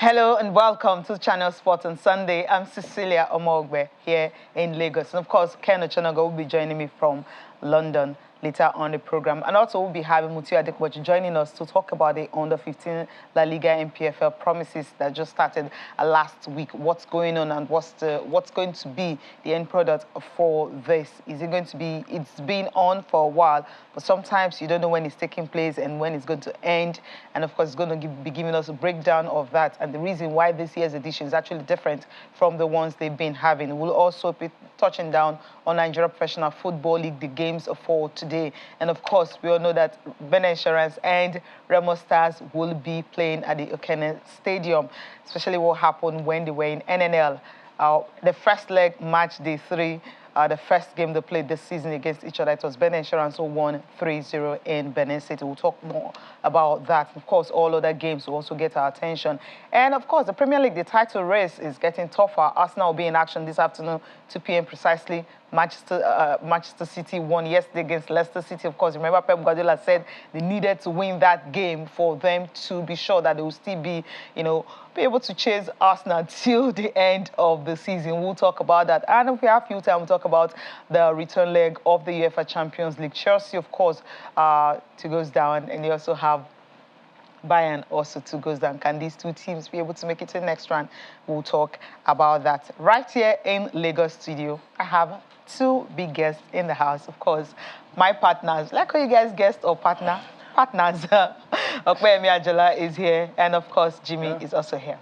Hello and welcome to Channel Sport on Sunday. I'm Cecilia Omogbe here in Lagos. And of course, Ken Ochonaga will be joining me from London later on the program. And also we'll be having Mutiu Adepoju joining us to talk about the Under-15 La Liga NPFL promises that just started last week. What's going on and what's going to be the end product for this? Is it going to be, it's been on for a while, but sometimes you don't know when it's taking place and when it's going to end. And of course, it's going to be giving us a breakdown of that and the reason why this year's edition is actually different from the ones they've been having. We'll also be touching down on Nigeria Professional Football League, the games for today. And of course, we all know that Benin Insurance and Remo Stars will be playing at the Okene Stadium, especially what happened when they were in NNL. The first leg, match day 3, the first game they played this season against each other, it was Benin Insurance who won 3-0 in Benin City. We'll talk more about that. Of course, all other games will also get our attention. And of course, the Premier League, the title race is getting tougher. Arsenal will be in action this afternoon, 2 p.m. precisely. Manchester City won yesterday against Leicester City. Of course, remember Pep Guardiola said they needed to win that game for them to be sure that they will still be, be able to chase Arsenal till the end of the season. We'll talk about that. And if we have few time, we'll talk about the return leg of the UEFA Champions League. Chelsea, of course, to goes down, and you also have Bayern also to goes down. Can these two teams be able to make it to the next round? We'll talk about that. Right here in Lagos studio, I have 2 big guests in the house. Of course, my partners. Like how you guys guessed or partners. Okpeyemi Ajola is here, and of course, Jimmy is also here.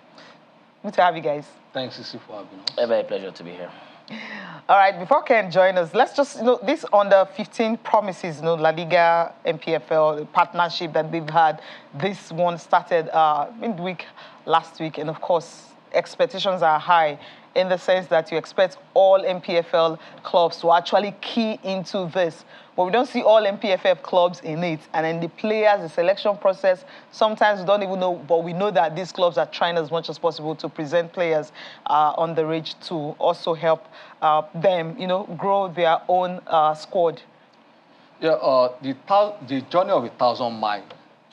Good to have you guys. Thanks, Sissy, for having us. A very pleasure to be here. All right, before Ken join us, let's just, this Under-15 promises, La Liga, NPFL, the partnership that they've had. This one started midweek last week, and of course, expectations are high in the sense that you expect all NPFL clubs to actually key into this. But we don't see all NPFL clubs in it. And then the players, the selection process, sometimes we don't even know, but we know that these clubs are trying as much as possible to present players on the ridge to also help them, grow their own squad. Yeah, the journey of 1,000 miles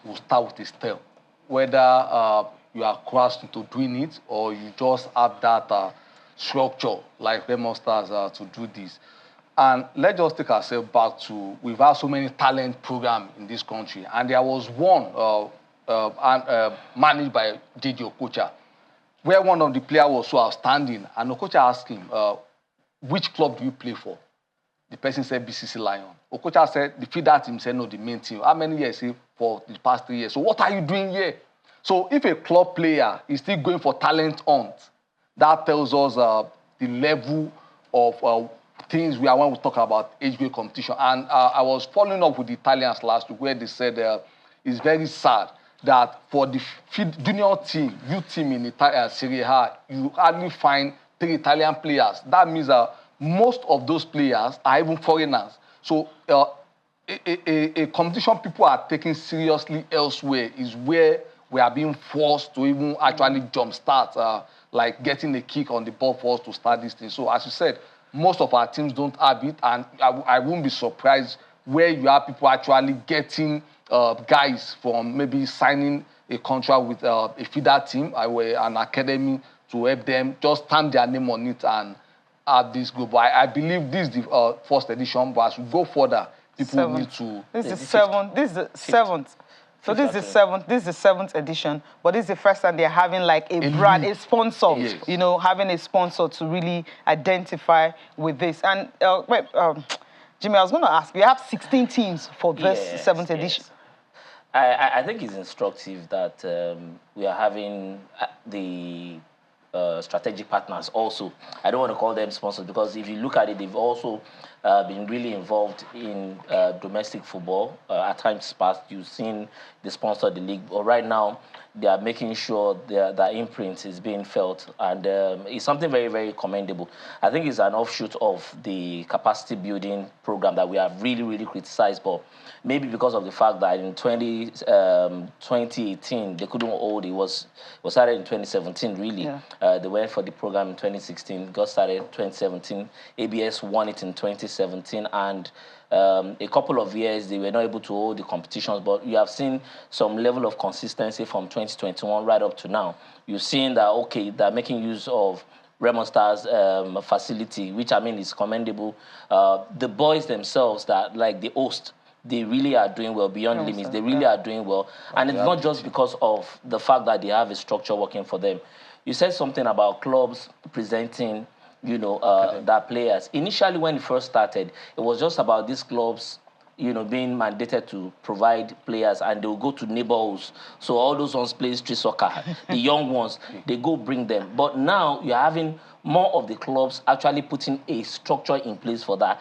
will start with a step. Whether you are crossed into doing it or you just have that structure like Remo Stars to do this. And let's just take ourselves back to, we've had so many talent programs in this country, and there was one managed by J.J. Okocha, where one of the players was so outstanding, and Okocha asked him, which club do you play for? The person said BCC Lion. Okocha said, the feeder team said, no, the main team. How many years? He for the past 3 years. So what are you doing here? So if a club player is still going for talent hunt, that tells us the level of things we are when we talk about age grade competition. And I was following up with the Italians last week where they said it's very sad that for the junior team, youth team in Serie A, you hardly find 3 Italian players. That means that most of those players are even foreigners. So a competition people are taking seriously elsewhere is where we are being forced to even actually jumpstart, like getting a kick on the ball for us to start this thing. So as you said, most of our teams don't have it, and I won't be surprised where you have people actually getting guys from maybe signing a contract with a feeder team, an academy to help them just stamp their name on it and have this go. But I believe this is the first edition, but as we go further, people need to... This is the seventh. So this is the seventh edition, but this is the first time they're having like a brand, a sponsor, yes. Having a sponsor to really identify with this. And Jimmy, I was going to ask, you have 16 teams for this 7th edition. I think it's instructive that we are having the strategic partners also. I don't want to call them sponsors because if you look at it, they've also been really involved in domestic football. At times past, you've seen they sponsor the league, but right now they are making sure their imprint is being felt, and it's something very, very commendable. I think it's an offshoot of the capacity building program that we have really, really criticized, but maybe because of the fact that in 2018 they couldn't hold it. Was started in 2017 really. Yeah. They went for the program in 2016, got started in 2017. ABS won it in 2017, and a couple of years they were not able to hold the competitions, but you have seen some level of consistency from 2021 right up to now. You've seen that, okay, they're making use of Remo Stars facility, which I mean is commendable. The boys themselves that like the host, they really are doing well beyond limits. They really are doing well. And it's not just because of the fact that they have a structure working for them. You said something about clubs presenting, you know, their players. Initially, when it first started, it was just about these clubs, you know, being mandated to provide players, and they'll go to neighborhoods. So all those ones play street soccer, the young ones, they go bring them. But now you're having more of the clubs actually putting a structure in place for that,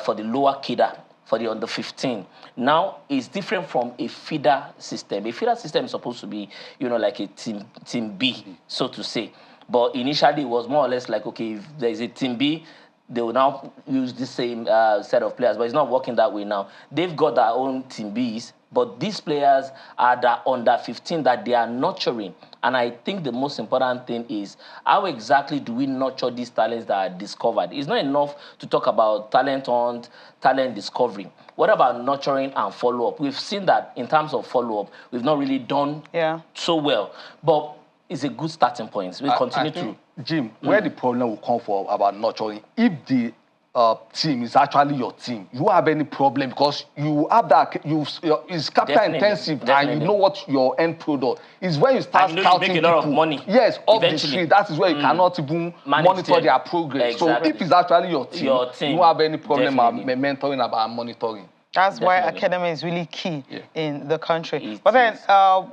for the lower kidder, for the under 15. Now it's different from a feeder system. A feeder system is supposed to be, you know, like a team B, so to say. But initially it was more or less like, okay, if there's a team B, they will now use the same set of players, but it's not working that way now. They've got their own team Bs, but these players are the under 15 that they are nurturing. And I think the most important thing is how exactly do we nurture these talents that are discovered? It's not enough to talk about talent hunt, talent discovery. What about nurturing and follow-up? We've seen that in terms of follow-up, we've not really done so well. But it's a good starting point. We continue to... Jim, where the problem will come for about nurturing, if the team is actually your team, you have any problem because you have that, it's capital intensive and you know what your end product is. When you start scouting people, lot of money. Yes, off the street, that is where you cannot even monitor their progress. Exactly. So if it's actually your team, you don't have any problem mentoring about monitoring. That's why academy is really key in the country. But then,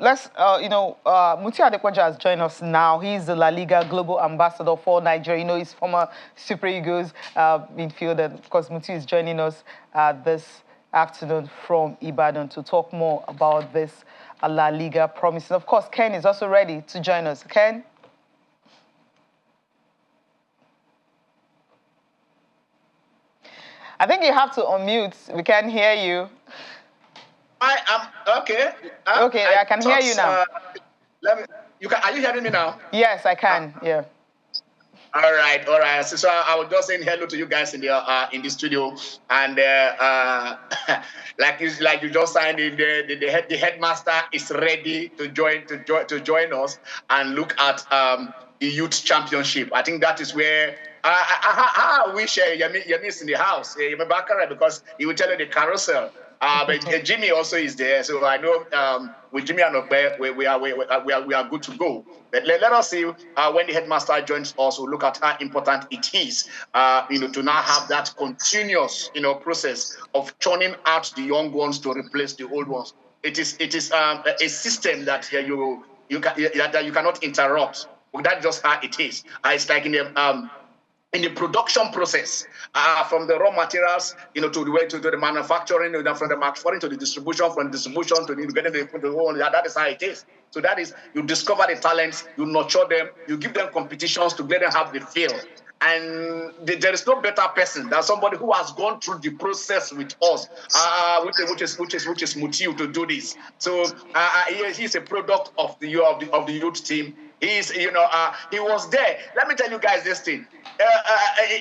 let's, Muti Adequaja has joined us now. He's the La Liga Global Ambassador for Nigeria. You know, he's former Super Eagles midfielder. Of course, Muti is joining us this afternoon from Ibadan to talk more about this La Liga promise. And of course, Ken is also ready to join us. Ken? I think you have to unmute. We can't hear you. I am okay. Okay, I can hear you now. Are you hearing me now? Yes, I can. Yeah. All right. So I was just saying hello to you guys in the studio, and like you just signed in, the headmaster is ready to join us and look at the youth championship. I think that is where. I wish Yemi's in the house, because he will tell you the carousel. But Jimmy also is there, so I know with Jimmy and Okbe, we are good to go. But let us see when the headmaster joins us. We'll look at how important it is, to now have that continuous, process of churning out the young ones to replace the old ones. It is a system that you cannot interrupt. That's just how it is. It's like in the production process, from the raw materials, to the manufacturing, from the manufacturing to the distribution, from distribution to getting the whole. That is how it is. So that is, you discover the talents, you nurture them, you give them competitions to let them have the feel. And there is no better person than somebody who has gone through the process with us, which is Mutiu to do this. So he's a product of the youth team. He's, he was there. Let me tell you guys this thing.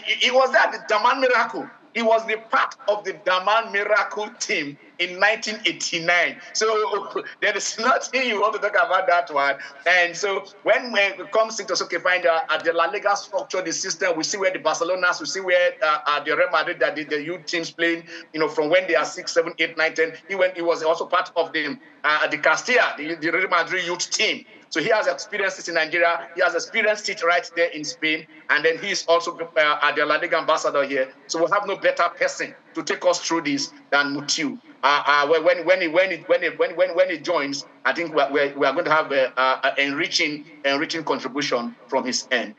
He was there at the Daman Miracle. He was the part of the Daman Miracle team in 1989. So there is nothing you want to talk about that one. And so when it comes to find at the La Liga structure, the system, we see where the Barcelonas, we see where the Real Madrid, that the youth teams playing, from when they are 6, 7, 8, 9, 10. He was also part of the Castilla, the Real Madrid youth team. So he has experienced it in Nigeria. He has experienced it right there in Spain. And then he's also at the La Liga ambassador here. So we'll have no better person to take us through this than Mutiu. When he joins, I think we are going to have an enriching contribution from his end.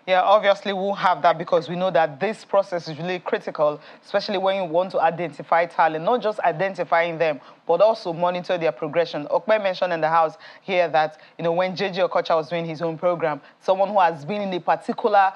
Yeah, obviously we'll have that because we know that this process is really critical, especially when you want to identify talent, not just identifying them, but also monitor their progression. Okpe mentioned in the house here that, when JJ Okocha was doing his own program, someone who has been in a particular,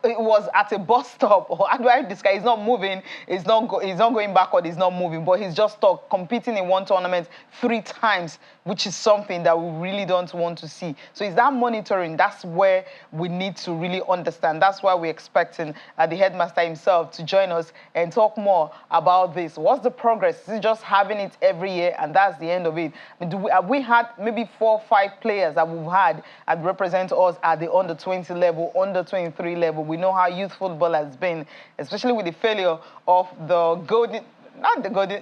it was at a bus stop, or how do I describe, he's not moving, he's not going backward, he's not moving, but he's just stuck competing in one tournament 3 times, which is something that we really don't want to see. So is that monitoring? That's where we need to really understand. That's why we're expecting the headmaster himself to join us and talk more about this. What's the progress? Is it just having it every year and that's the end of it? I mean, have we had maybe 4 or 5 players that we've had that represent us at the under 20 level, under 23 level? We know how youth football has been, especially with the failure of the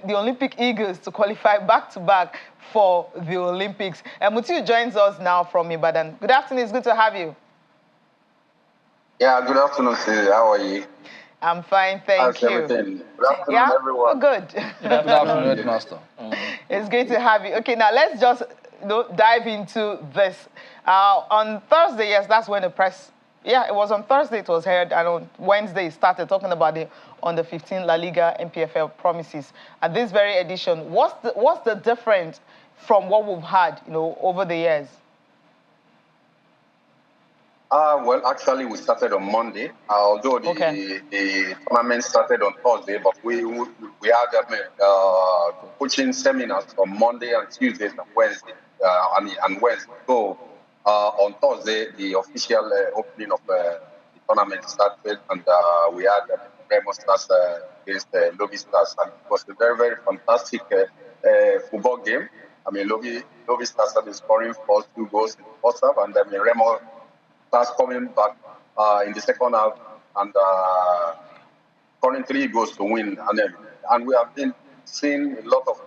Olympic Eagles to qualify back-to-back for the Olympics. And Mutiu joins us now from Ibadan. Good afternoon, it's good to have you. Yeah, good afternoon, Cecilia. How are you? I'm fine, thank you. Everything? Good afternoon, everyone. Good. Good afternoon, Headmaster. It's great to have you. Okay, now let's just dive into this. On Thursday, yes, that's when the press... Yeah, it was on Thursday it was heard, and on Wednesday it started talking about the under-15 La Liga NPFL promises. At this very edition, what's the difference from what we've had, over the years? Well, actually, we started on Monday, although the tournament started on Thursday, but we had coaching seminars on Monday and Tuesdays and Wednesday, and Wednesday. So on Thursday, the official opening of the tournament started, and we had Remo Stars against Lobby Stars, and it was a very, very fantastic football game. I mean, Lobby Stars started scoring first 2 goals in the first half, and then Remo Stars coming back in the second half and scoring 3 goals to win. And we have been seeing a lot of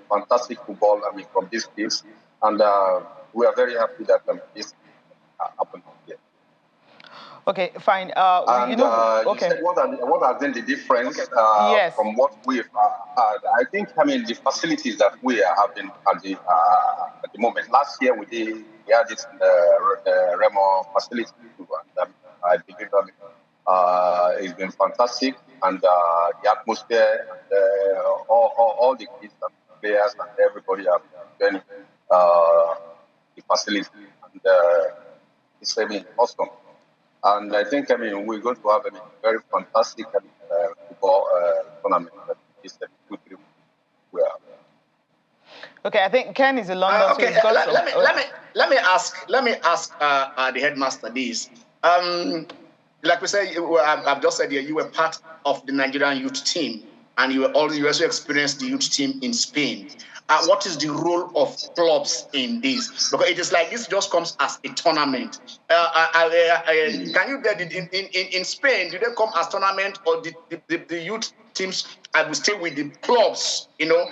fantastic football from these teams, and we are very happy that this happened here. Okay, fine. And you said what has been the difference yes. from what we've had? I think the facilities that we are having at the moment. Last year we had this Remo facility, and I believe it's been fantastic, and the atmosphere, and, all the kids and players and everybody have been the facility, and it's awesome. And I think we're going to have a very fantastic football tournament. It's a good trip. Okay, I think Ken is in London. Okay, so let me ask the headmaster this. Like we say, I've just said here, you were part of the Nigerian youth team, and you also experienced the youth team in Spain. What is the role of clubs in this? Because it is like this just comes as a tournament. Can you get it in Spain? Do they come as tournament, or the youth teams will stay with the clubs? I know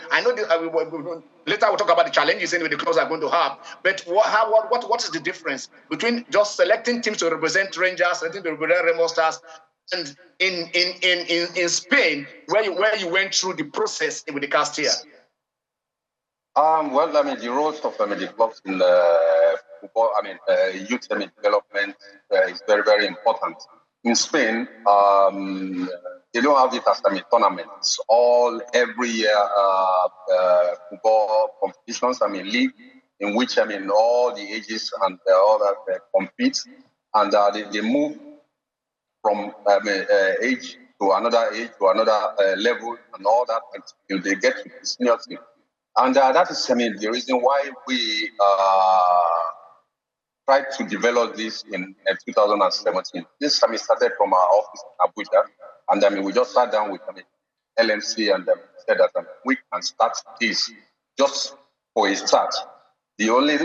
later we'll talk about the challenges anyway the clubs are going to have. But what is the difference between just selecting teams to represent Rangers, selecting to represent Remo Stars, and in Spain where you went through the process with the Castilla? Well, the roles of the clubs in the football, youth development is very, very important. In Spain, they don't have it as tournaments. Every year football competitions, league, in which all the ages and all that compete, and they move from age to another level and all that until they get to the senior team. And that is, the reason why we tried to develop this in 2017. This started from our office in Abuja, and we just sat down with LMC and said that we can start this just for a start. The only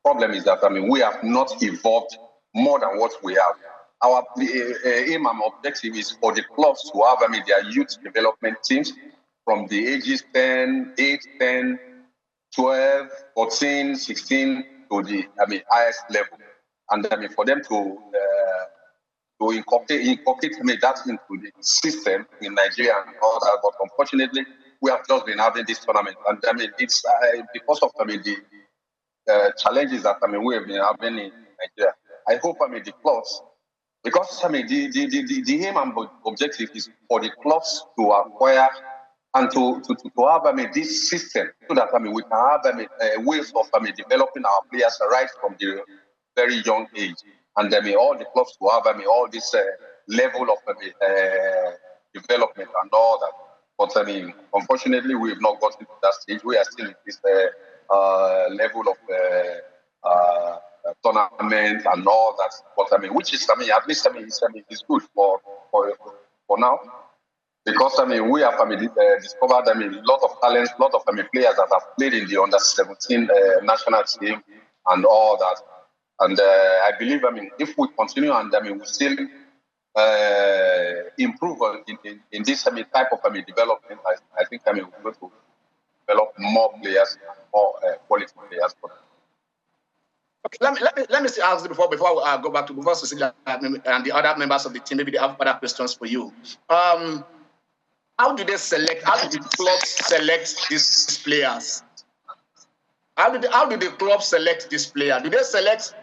problem is that we have not evolved more than what we have. Our aim and objective is for the clubs to have their youth development teams from the ages 10, 8, 10, 12, 14, 16 to the highest level. And for them to incorporate that into the system in Nigeria and all that. But unfortunately, we have just been having this tournament. And it's because of the challenges that we have been having in Nigeria. I hope the clubs, because the aim and objective is for the clubs to acquire and to have this system so that we can have ways of developing our players right from the very young age, and all the clubs to have all this level of development and all that. But unfortunately, we have not gotten to that stage. We are still in this level of tournament and all that. But which is at least it's good for now. Because we have discovered a lot of talents, a lot of players that have played in the under-17 national team and all that. And I believe if we continue and we still improve in this type of development, I think we're going to develop more players, more quality players. Okay, let me ask you before I go back to Cecilia and the other members of the team. Maybe they have other questions for you. How do they select? How do the clubs select these players? How do the clubs select this player? Do they select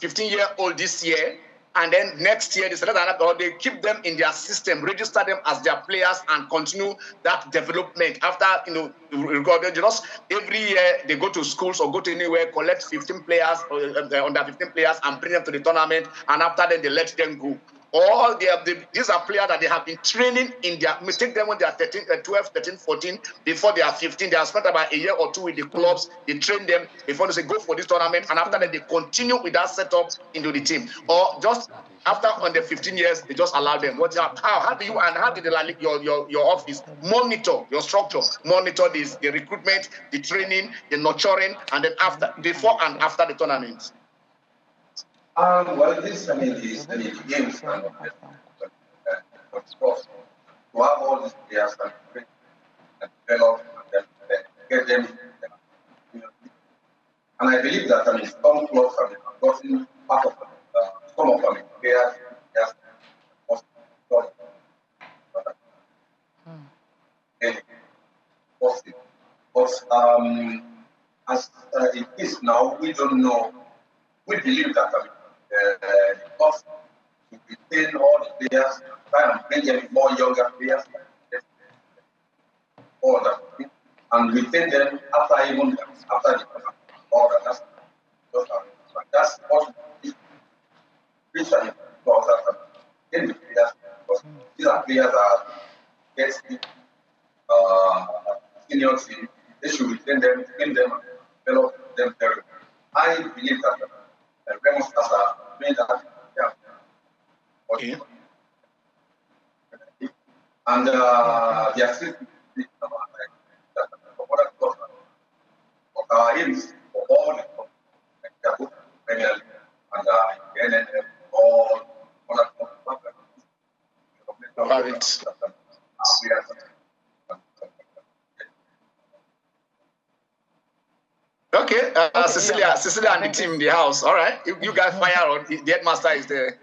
15-year-old this year, and then next year they select another, or they keep them in their system, register them as their players, and continue that development after just every year they go to schools or go to anywhere, collect 15 players or under 15 players and bring them to the tournament, and after then they let them go. Or these are players that they have been training in their, we take them when they are 12, 13, 14, before they are 15. They have spent about a year or two with the clubs. They train them before they say go for this tournament, and after that they continue with that setup into the team. Or just after on the 15 years, they just allow them. How do you, and how did your office monitor your structure, monitor this, the recruitment, the training, the nurturing, and then before and after the tournament? Well, this is the games and to have all these players and develop and get them. And I believe that some clubs have gotten part of some of them players. But as it is now, we don't know. We believe that because to retain all the players, try and bring in more younger players, all that, and retain them after the all that. That's what we preach and talk that in the players, because these are players that get senior team. They should retain them, train them, and develop them very well. I believe that Ramos has made that. Okay. And the assistant but our aim is for all the Premier League and NNF, all other Okay, Cecilia and the team in the house. All right, you guys fire on. The headmaster is there.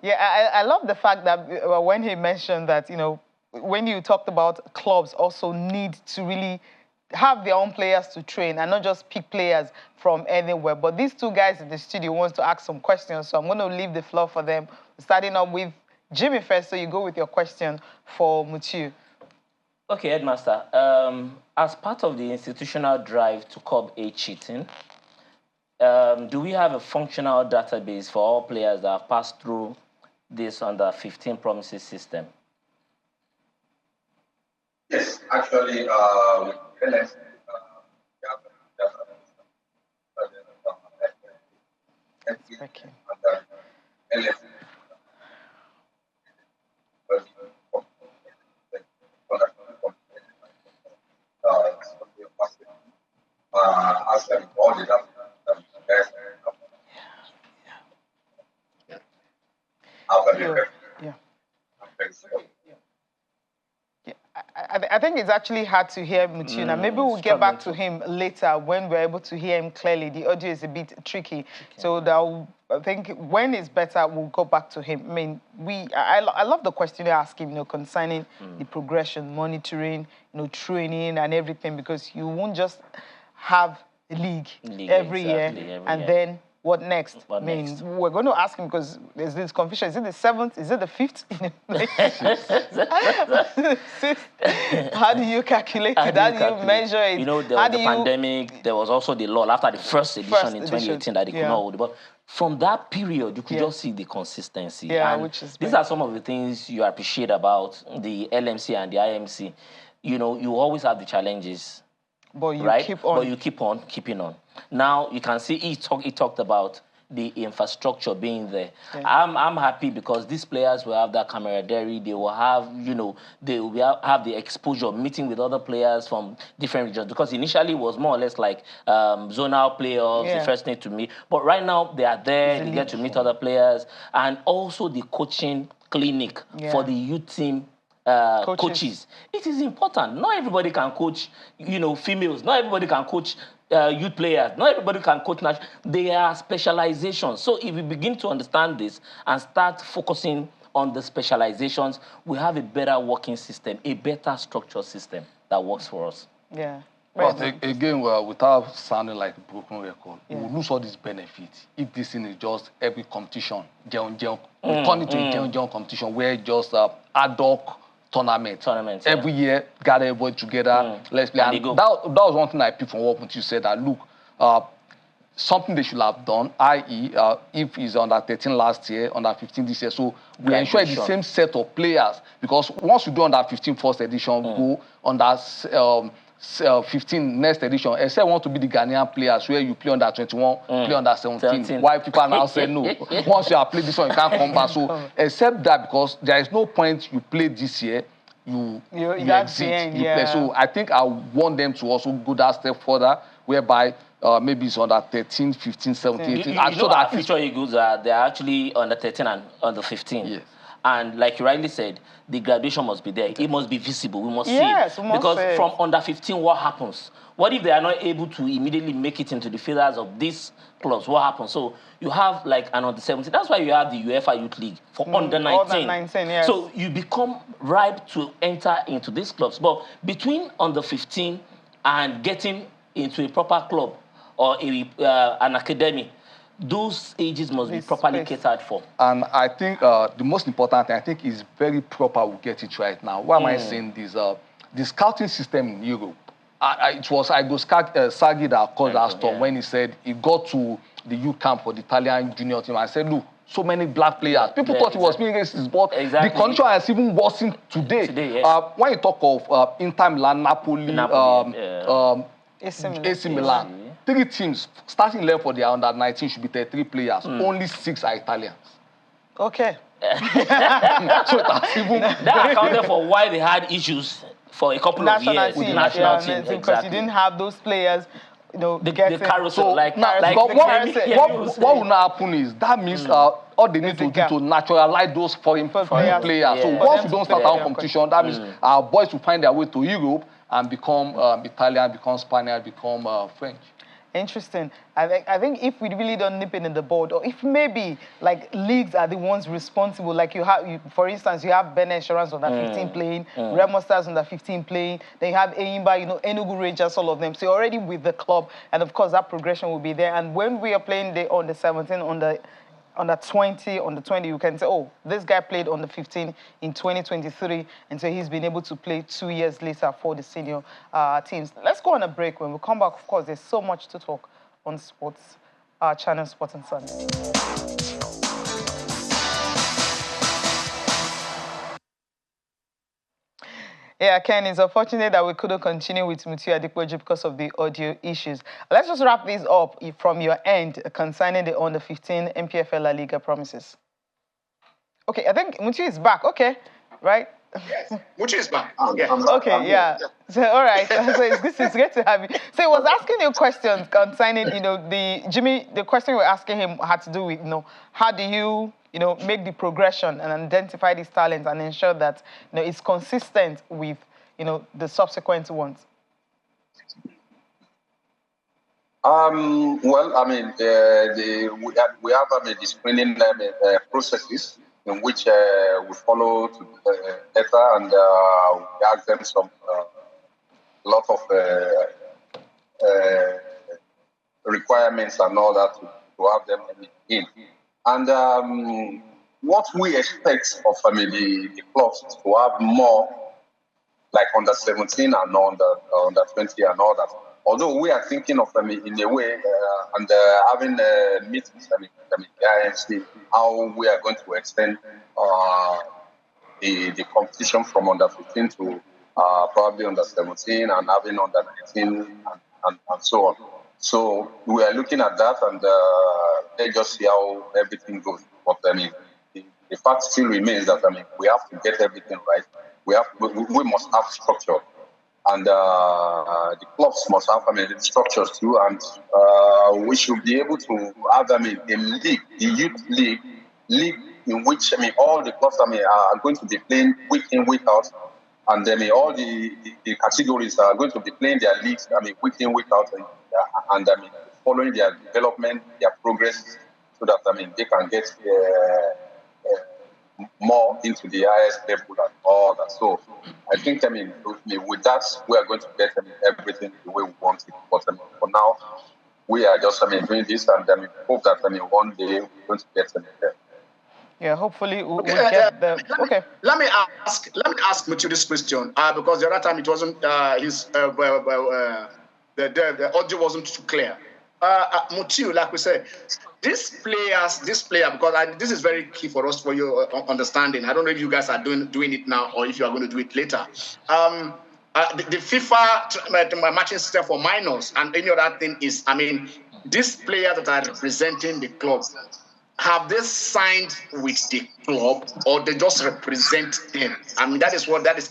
Yeah, I love the fact that when he mentioned that, when you talked about clubs also need to really have their own players to train and not just pick players from anywhere. But these two guys in the studio want to ask some questions, so I'm going to leave the floor for them. Starting up with Jimmy first, so you go with your question for Mutiu. Okay, Headmaster. As part of the institutional drive to curb age cheating, do we have a functional database for all players that have passed through this under 15 promises system? Yes, actually, with LS, Okay. I think it's actually hard to hear Mutiu. Maybe we'll get back to him later when we're able to hear him clearly. The audio is a bit tricky. So I think when it's better, we'll go back to him. I mean, I love the question you ask him, concerning the progression, monitoring, training and everything, because you won't just have a league every year and then what next? What next? We're going to ask him because there's this confusion. Is it the 7th? Is it the 5th? How do you calculate it? How do you measure it? You know, there was the pandemic. There was also the law after the first edition in 2018 that they could not hold the ball. From that period, you could just see the consistency. Yeah, and which is these are some of the things you appreciate about the LMC and the IMC. You know, you always have the challenges. But you right? keep on. But you keep on keeping on. Now you can see he talked about the infrastructure being there. Yeah. I'm happy because these players will have that camaraderie. They will have, you know, they will have the exposure, meeting with other players from different regions. Because initially it was more or less like zonal playoffs, the first thing to meet. But right now they are there. They get to meet other players, and also the coaching clinic for the youth team. Coaches. It is important. Not everybody can coach, you know, females. Not everybody can coach youth players. Not everybody can coach national. There are specializations. So if we begin to understand this and start focusing on the specializations, we have a better working system, a better structured system that works for us. Yeah. But again, without sounding like a broken record, we will lose all these benefits if this thing is just every competition, we turn it to a competition where just ad hoc tournaments every year, gather everybody together, let's play. And that was one thing I picked from what you said, that look, something they should have done, i.e., if he's under 13 last year, under 15 this year, so we ensure the same set of players, because once you do under 15 first edition, go under 15 next edition, except want to be the Ghanaian players where you play under 21, play under 17. Why people now say no? Once you have played this one, you can't come back. So except that, because there is no point you play this year, you exit. You play. So I think I want them to also go that step further, whereby maybe it's under 13, 15, 17, 18. You know, our future Eagles they're actually under 13 and under 15. Yes. And like you rightly said, the graduation must be there. It must be visible. We must see it. Because from under 15, what happens? What if they are not able to immediately make it into the feathers of these clubs? What happens? So you have like an under 17. That's why you have the UEFA Youth League for under 19. Under 19, yes. So you become ripe to enter into these clubs. But between under 15 and getting into a proper club or an academy, those ages must be properly catered for. And I think the most important thing, I think, is very proper we get it right now. Why am I saying this? The scouting system in Europe, it was Sagi that caused that storm when he said he got to the youth camp for the Italian junior team. I said, look, so many black players. People thought he was being racist, but the condition has even worsened today. When you talk of Inter Milan, Napoli, AC Milan, 3 teams, starting level for their under 19 should be 33 players. Only 6 are Italians. Okay. So that accounted for why they had issues for a couple of years with the national team. Because you didn't have those players, you know, the carousel. So what will not happen is that means all they need to do to naturalize those foreign players. So once we don't start our competition, that means our boys will find their way to Europe and become Italian, become Spaniard, become French. Interesting. I think if we really don't nip it in the bud, or if maybe like leagues are the ones responsible, like for instance, you have Ben Insurance under 15 playing, Remo Stars under 15 playing, then you have Eimba, you know, Enugu Rangers, all of them. So you're already with the club, and of course that progression will be there. And when we are playing on the 17, on the 20, you can say, oh, this guy played on the 15 in 2023, and so he's been able to play 2 years later for the senior teams. Let's go on a break. When we come back, of course, there's so much to talk on sports, channel Sports on Sunday. Yeah, Ken, it's unfortunate that we couldn't continue with Mutiu Adepoju because of the audio issues. Let's just wrap this up from your end concerning the under-15 NPFL La Liga promises. Okay, I think Mutiu is back. Okay, right? Yes, Mutiu is back. Okay, yeah. So, all right. So it's great to have you. So he was asking you questions concerning, you know, the question we were asking him had to do with, you know, how do you make the progression and identify these talents and ensure that, you know, it's consistent with, you know, the subsequent ones? Well, I mean, we have the screening processes in which we follow to better, and we ask them some lot of requirements and all that to have them in. And what we expect of the clubs is to have more like under 17 and under 20 and all that. Although we are thinking of in a way and having meetings with the IMC, how we are going to extend the competition from under 15 to probably under 17 and having under 19 and so on. So we are looking at that, and let's just see how everything goes. But the fact still remains that we have to get everything right. We must have structure, and the clubs must have the structures too, and we should be able to have a league, the youth league in which all the clubs are going to be playing week in, week out, and all the categories are going to be playing their leagues week in, week out, and following their development, their progress, so that they can get more into the highest level and all that. So I think with that we are going to get everything the way we want it. But for now we are just doing this, and hope that one day we're going to get there. Yeah, hopefully we'll get the. Okay. Let me ask Mutiu this question because the other time it wasn't the audio wasn't too clear. Mutiu, like we said, this player, because this is very key for us for your understanding. I don't know if you guys are doing it now or if you are going to do it later. The FIFA matching system for minors and any other thing is, these players that are representing the club, have they signed with the club or they just represent them? That is what that is.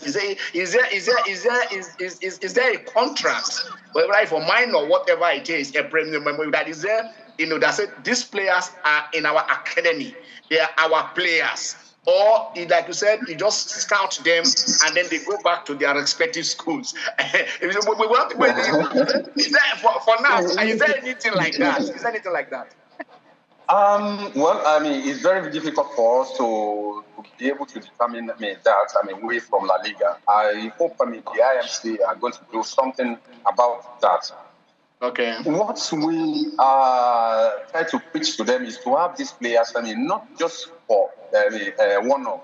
Is there a contract, whether for minor, whatever it is, a premium that is there? That said these players are in our academy. They are our players. Or, like you said, you just scout them and then they go back to their respective schools. For now, is there anything like that? Is there anything like that? Well, it's very difficult for us to be able to determine that. We from La Liga. I hope the IMC are going to do something about that. Okay. What we try to preach to them is to have these players, not just for one-off,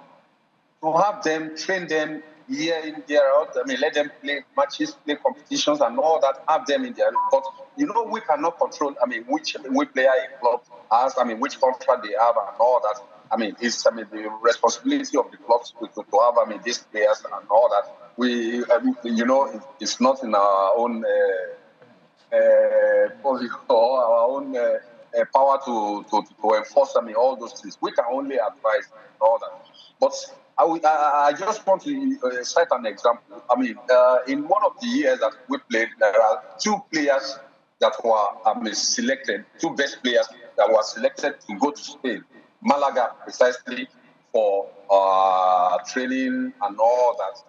to have them, train them year in, year out. Let them play matches, play competitions and all that, have them in there. But, we cannot control, which player a club has, which contract they have and all that. It's the responsibility of the clubs to have, these players and all that. We, it's not in our own... our own power to enforce all those things. We can only advise and all that. But I just want to cite an example. In one of the years that we played, there are two players that were selected, two best players that were selected to go to Spain, Malaga, precisely for training and all that.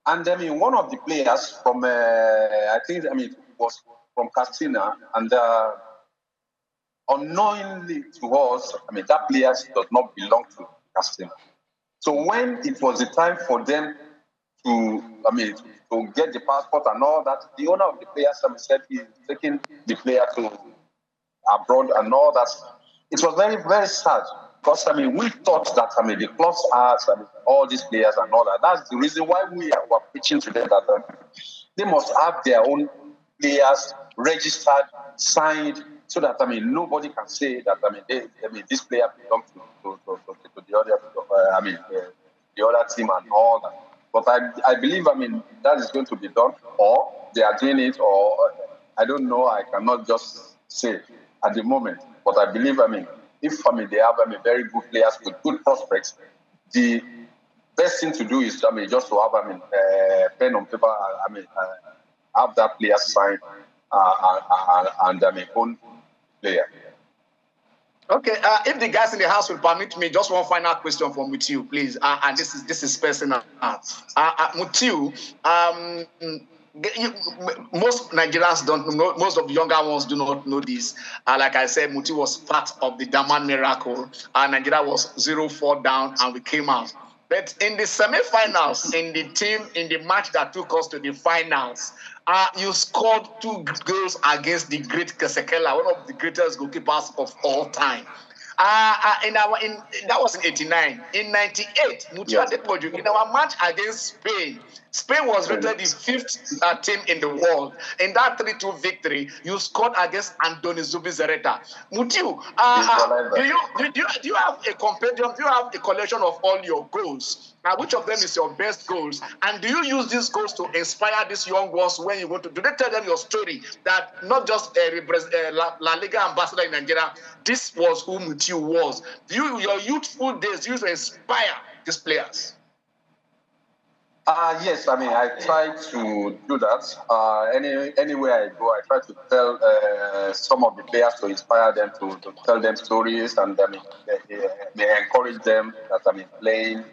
And one of the players from, I think, it was from Castina, and unknowingly to us, that player does not belong to Castina. So when it was the time for them to get the passport and all that, the owner of the player said he's taking the player to abroad and all that. It was very, very sad because we thought that the clubs has all these players and all that. That's the reason why we were preaching to them that they must have their own players registered, signed, so that nobody can say that this player belongs to the other the other team and all that. But I believe that is going to be done, or they are doing it, or I don't know. I cannot just say at the moment. But I believe if they have very good players with good prospects, the best thing to do is just to have pen on paper. Have that player signed and own player. Okay, if the guys in the house will permit me, just one final question from Mutiu, please. And this is personal. Mutiu, most Nigerians don't know, most of the younger ones do not know this. Like I said, Mutiu was part of the Daman miracle. Nigeria was 0-4 down and we came out. But in the semi-finals, in the match that took us to the finals, You scored 2 goals against the great Kesekela, one of the greatest goalkeepers of all time. That was in '89. In '98, Mutia Adepoju, in our match against Spain, Spain was rated the 5th team in the world. In that 3-2 victory, you scored against Andoni Zubizarreta. Mutiu, do you have a compendium? Do you have a collection of all your goals? Which of them is your best goals? And do you use these goals to inspire these young ones when you go to? Do they tell them your story that not just La Liga ambassador in Nigeria? This was who Mutiu was. Your youthful days used to inspire these players. Yes, I mean, I try to do that. Anywhere I go, I try to tell some of the players to inspire them to tell them stories, and they encourage them that playing.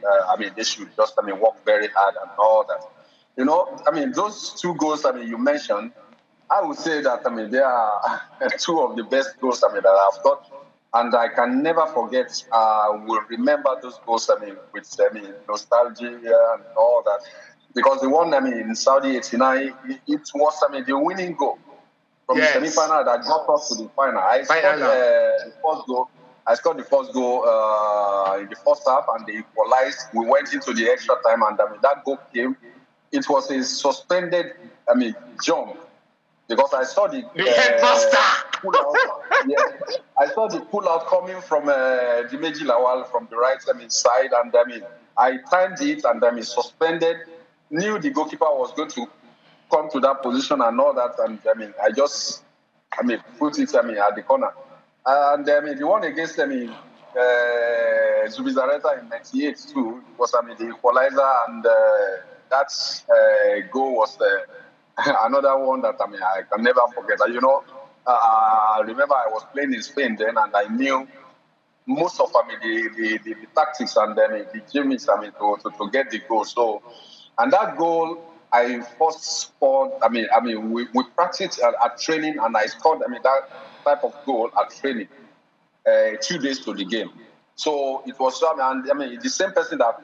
They should just work very hard and all that. You know, those 2 goals you mentioned, I would say that they are 2 of the best goals that I've got. And I can never forget, will remember those goals, with nostalgia and all that. Because the one, in Saudi '89, it was, the winning goal from the semi-final that got us to the final. I scored the first goal. I scored the first goal in the first half, and they equalized. We went into the extra time, and that goal came. It was a suspended, jump. Because I saw the headmaster pull out. I saw the pull out coming from Dimeji Lawal from the right side, and I timed it and suspended. Knew the goalkeeper was going to come to that position and all that, and I just put it at the corner. And the one against Zubizarreta in '98 too was the equalizer, and that goal was another one that I can never forget. Remember I was playing in Spain then, and I knew most of the tactics and the gimmicks to get the goal. So, and that goal I first scored. We practiced at training, and I scored. That type of goal at training 2 days to the game. So it was. And the same person that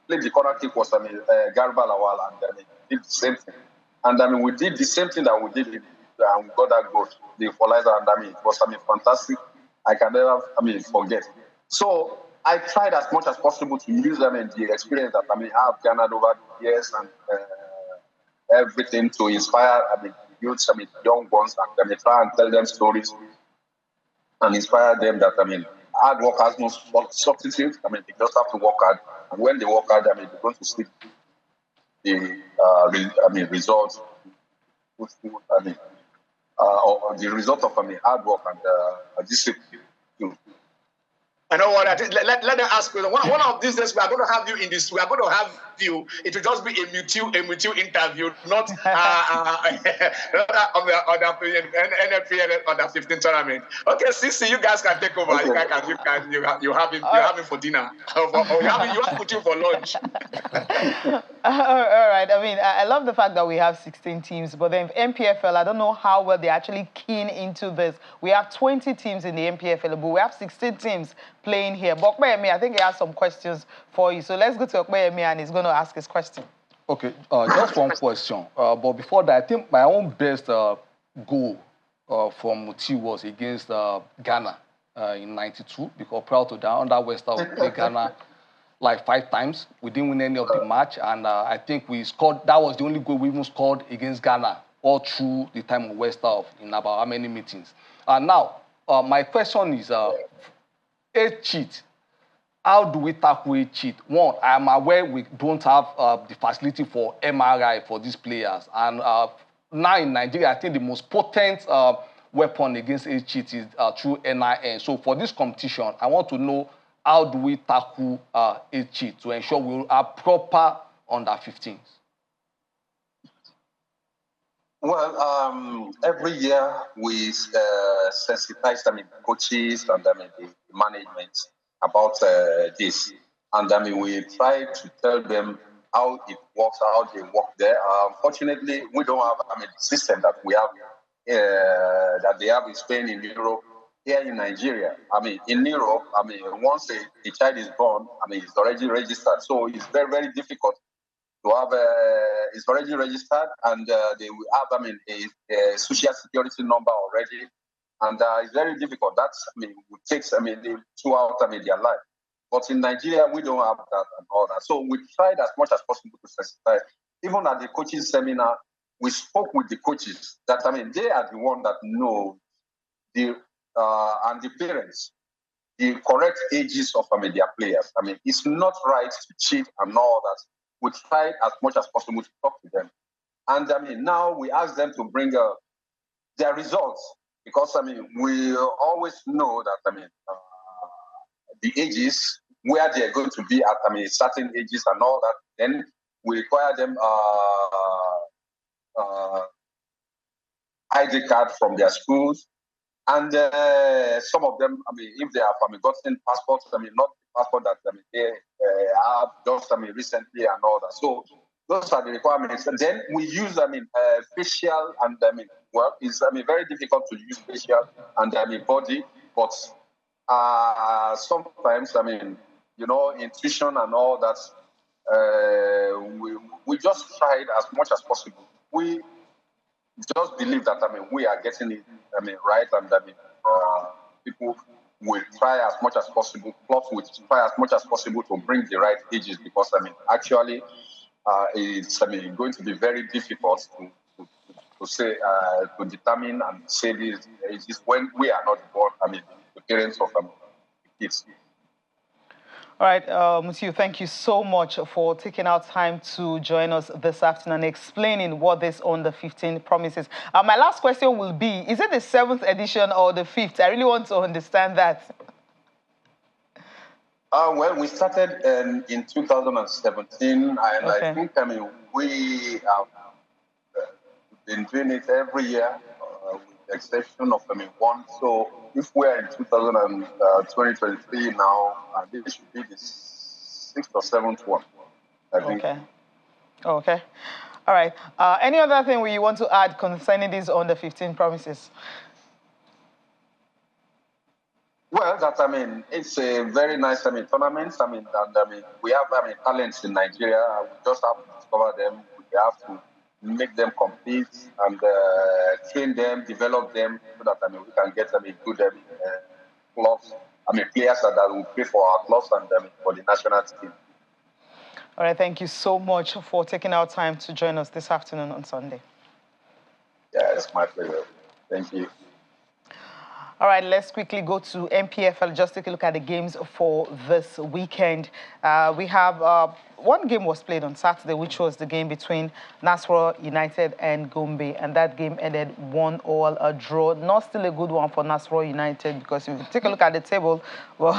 played the corner kick was Garba Lawal, and he did the same thing. And we did the same thing that we did, and we got that goal, the equalizer, and it was fantastic. I can never forget. So I tried as much as possible to use the experience that I have garnered over the years and everything to inspire youth, young ones, and try and tell them stories and inspire them that hard work has no substitute. They just have to work hard, and when they work hard, they're going to see the results. Or the result of hard work and discipline too. I know what. Let them ask you. One of these days, we are going to have you in this. We are going to have you. It will just be a mutual interview, not on the NPFL on the 15th tournament. Okay, Sisi, you guys can take over. Okay. You have him for dinner, or you have Mutiu for lunch. All right. I love the fact that we have 16 teams, but then NPFL, I don't know how well they're actually keen into this. We have 20 teams in the NPFL, but we have 16 teams playing here. But Okpeyemi, I think he has some questions for you. So let's go to Okpeyemi, and he's going to ask his question. Okay, just one question. But before that, I think my own best goal from Mutiu was against Ghana in '92, because prior to that, under West Ham, we played Ghana like 5 times. We didn't win any of the match, and I think we scored. That was the only goal we even scored against Ghana all through the time of West Ham in about how many meetings. Now, my question is, a cheat. How do we tackle a cheat? One, I'm aware we don't have the facility for MRI for these players, and now in Nigeria, I think the most potent weapon against a cheat is through NIN. So for this competition, I want to know, how do we tackle a cheat to ensure we are proper under 15s? Well, every year we sensitize coaches and the management about this, and we try to tell them how it works, how they work there. Unfortunately, we don't have the system that we have that they have in Spain, in Europe. Here in Nigeria, in Europe, once a child is born, it's already registered. So it's very, very difficult to have it's already registered, and they will have, I mean, a social security number already, and it's very difficult. That's, I mean, it takes, I mean, throughout, I mean, their life. But in Nigeria, we don't have that and all that. So we tried as much as possible to sensitize. Even at the coaching seminar, we spoke with the coaches that, I mean, they are the one that know the and the parents the correct ages of, I mean, their players. I mean, it's not right to cheat and all that. We try as much as possible to talk to them. And I mean, now we ask them to bring their results, because I mean, we always know that, I mean, the ages where they're going to be at, I mean, certain ages and all that. Then we require them ID card from their schools. And some of them, I mean, if they have, I mean, gotten passports, I mean, not passport that, I mean, they have just, I mean, recently and all that. So those are the requirements. And then we use, I mean, facial and, I mean, well, it's, I mean, very difficult to use facial and, I mean, body, but sometimes, I mean, you know, intuition and all that, we just tried as much as possible. We just believe that, I mean, we are getting it, I mean, right, and I mean, people will try as much as possible, plus will try as much as possible to bring the right ages, because, I mean, actually, it's, I mean, going to be very difficult to say, to determine and say these ages when we are not born, I mean, the parents of the kids. All right, Mutiu, thank you so much for taking out time to join us this afternoon, explaining what this Under 15 promises. My last question will be, is it the 7th edition or the 5th? I really want to understand that. Well, we started in 2017, and Okay. I think, I mean, we have been doing it every year, with the exception of, I mean, one. So if we're in 2023 now, this should be the 6th or 7th one, I think. Okay. Okay. All right. Any other thing you want to add concerning these Under 15 promises? Well, that, I mean, it's a very nice, I mean, tournament. I mean, and I mean, we have, I mean, talents in Nigeria. We just have to discover them. We have to make them compete and train them, develop them, so that, I mean, we can get, I mean, good clubs. I mean, players that will play for our clubs and, I mean, for the national team. All right. Thank you so much for taking our time to join us this afternoon on Sunday. Yeah, it's my pleasure. Thank you. All right, let's quickly go to NPFL, just take a look at the games for this weekend. We have one game was played on Saturday, which was the game between Nasarawa United and Gombe, and that game ended 1-1, a draw. Not still a good one for Nasarawa United, because if you take a look at the table, well,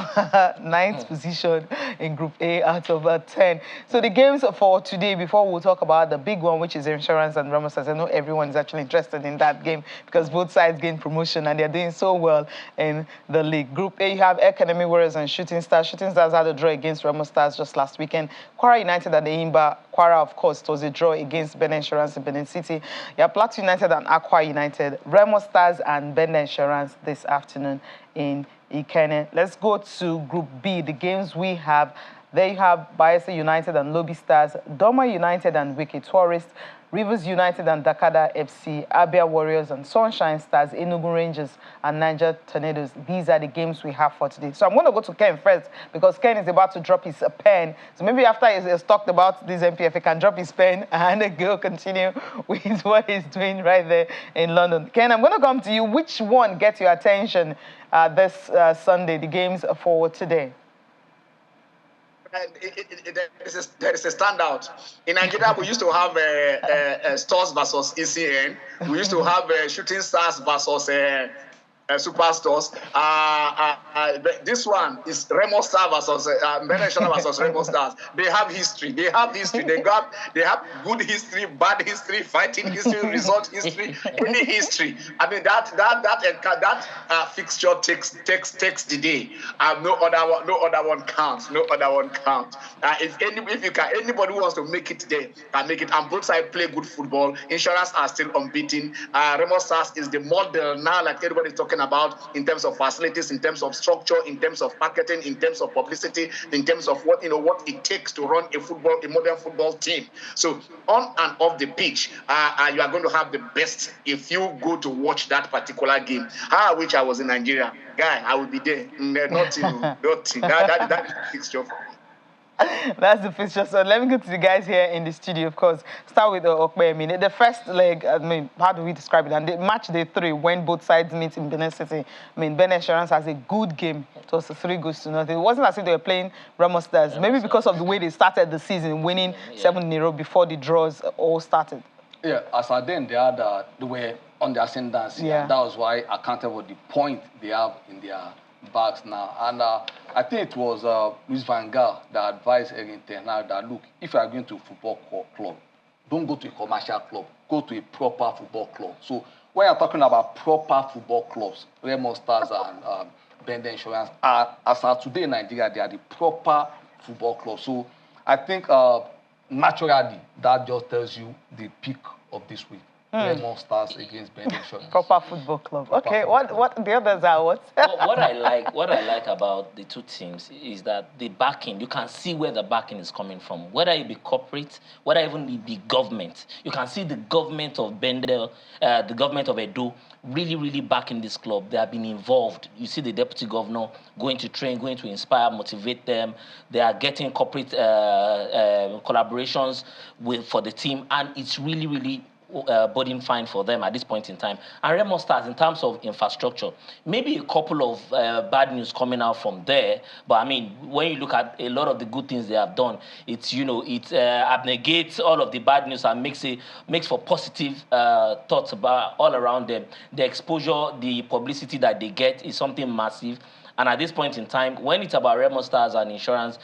9th position in Group A out of 10. So the games for today, before we'll talk about the big one, which is Insurance and Ramos, as I know everyone is actually interested in that game, because both sides gain promotion and they're doing so well in the league. Group A, you have Academy Warriors and Shooting Stars. Shooting Stars had a draw against Ramos Stars just last weekend. Kwara United and Eimba. Kwara, of course, it was a draw against Benin Insurance in Benin City. You have Plateau United and Aqua United. Ramos Stars and Benin Insurance this afternoon in Ikene. Let's go to Group B, the games we have. There you have Bayelsa United and Lobby Stars, Doma United and Wiki Tourists, Rivers United and Dakada FC, Abia Warriors and Sunshine Stars, Enugu Rangers and Niger Tornadoes. These are the games we have for today. So I'm going to go to Ken first, because Ken is about to drop his pen. So maybe after he's talked about this MPF, he can drop his pen and go continue with what he's doing right there in London. Ken, I'm going to come to you. Which one gets your attention this Sunday, the games for today? There is a standout. In Nigeria, we used to have Stars versus ECN. We used to have Shooting Stars versus Superstars. This one is Remo Star versus Benin versus Remo Stars. They have history. They have good history, bad history, fighting history, result history, any history. I mean that fixture takes the day. No other one counts. No other one counts. Anybody who wants to make it there can make it. And both sides play good football. Insurance are still unbeaten. Remo Stars is the model now, like everybody is talking about, in terms of facilities, in terms of structure, in terms of marketing, in terms of publicity, in terms of what it takes to run a modern football team. So on and off the pitch, you are going to have the best if you go to watch that particular game. I wish I was in Nigeria. Guy, I would be there. Nothing. That is the fixture for me. That's the fixture. So let me go to the guys here in the studio, of course. Start with Okpe. I mean, the first leg, how do we describe it? And the match day 3, when both sides meet in Benin City, I mean, Benin Insurance has a good game. It was 3-0. It wasn't as if they were playing Remo Stars. Maybe because of the way they started the season, winning 7-0 before the draws all started. Yeah, as at then, they were on the ascendance. Yeah. That was why I counted with the point they have in their bags now. And I think it was Luis Van Gaal that advised Erin Ten Hag that, look, if you are going to a football club, don't go to a commercial club, go to a proper football club. So when you're talking about proper football clubs, Remo Stars and Bender Insurance, as of today in Nigeria, they are the proper football clubs. So I think naturally, that just tells you the peak of this week. Remo Stars against Bender Insurance. Proper football club. Okay, what the others are what? What I like about the two teams is that the backing, you can see where the backing is coming from. Whether it be corporate, whether even it be government, you can see the government of Bender, the government of Edo, really backing this club. They have been involved. You see the deputy governor going to train, going to inspire, motivate them. They are getting corporate collaborations for the team, and it's really boding fine for them at this point in time. And Remo Stars, in terms of infrastructure, maybe a couple of bad news coming out from there, but I mean, when you look at a lot of the good things they have done, it's, it abnegates all of the bad news and makes for positive thoughts about all around them. The exposure, the publicity that they get is something massive. And at this point in time, when it's about Remo Stars and insurance,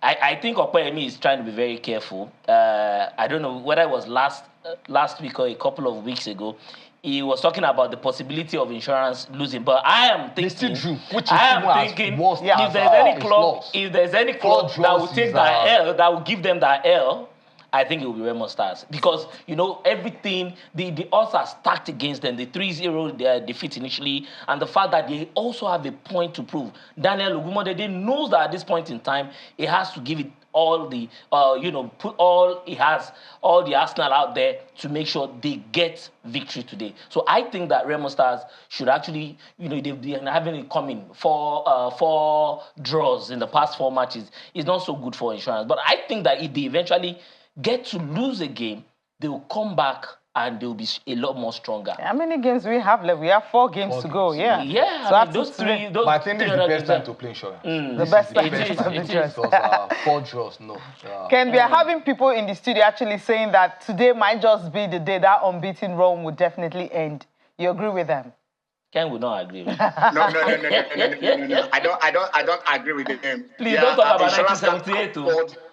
I think Okpeyemi is trying to be very careful. I don't know whether it was last week or a couple of weeks ago. He was talking about the possibility of insurance losing, but I am thinking, if there's any club that will take that L, that will give them that L, I think it will be Remo Stars. Because, everything, the odds are stacked against them. The 3-0 defeat initially, and the fact that they also have a point to prove. Daniel Ogumodede knows that at this point in time, he has to give it all the, put all he has, all the arsenal out there to make sure they get victory today. So I think that Remo Stars should actually, they've been having it coming. 4 draws in the past 4 matches is not so good for insurance. But I think that if they eventually get to lose a game, they will come back and they'll be a lot more stronger. How many games do we have left? We have 4 games to go, yeah. Yeah, so I mean, those three... But I think it's the best time to play insurance. The best time to play insurance. Because 4 draws, no. Ken, we are having people in the studio actually saying that today might just be the day that unbeaten run would definitely end. You agree with them? Ken would not agree with No. I don't agree with them. Please don't talk about 1978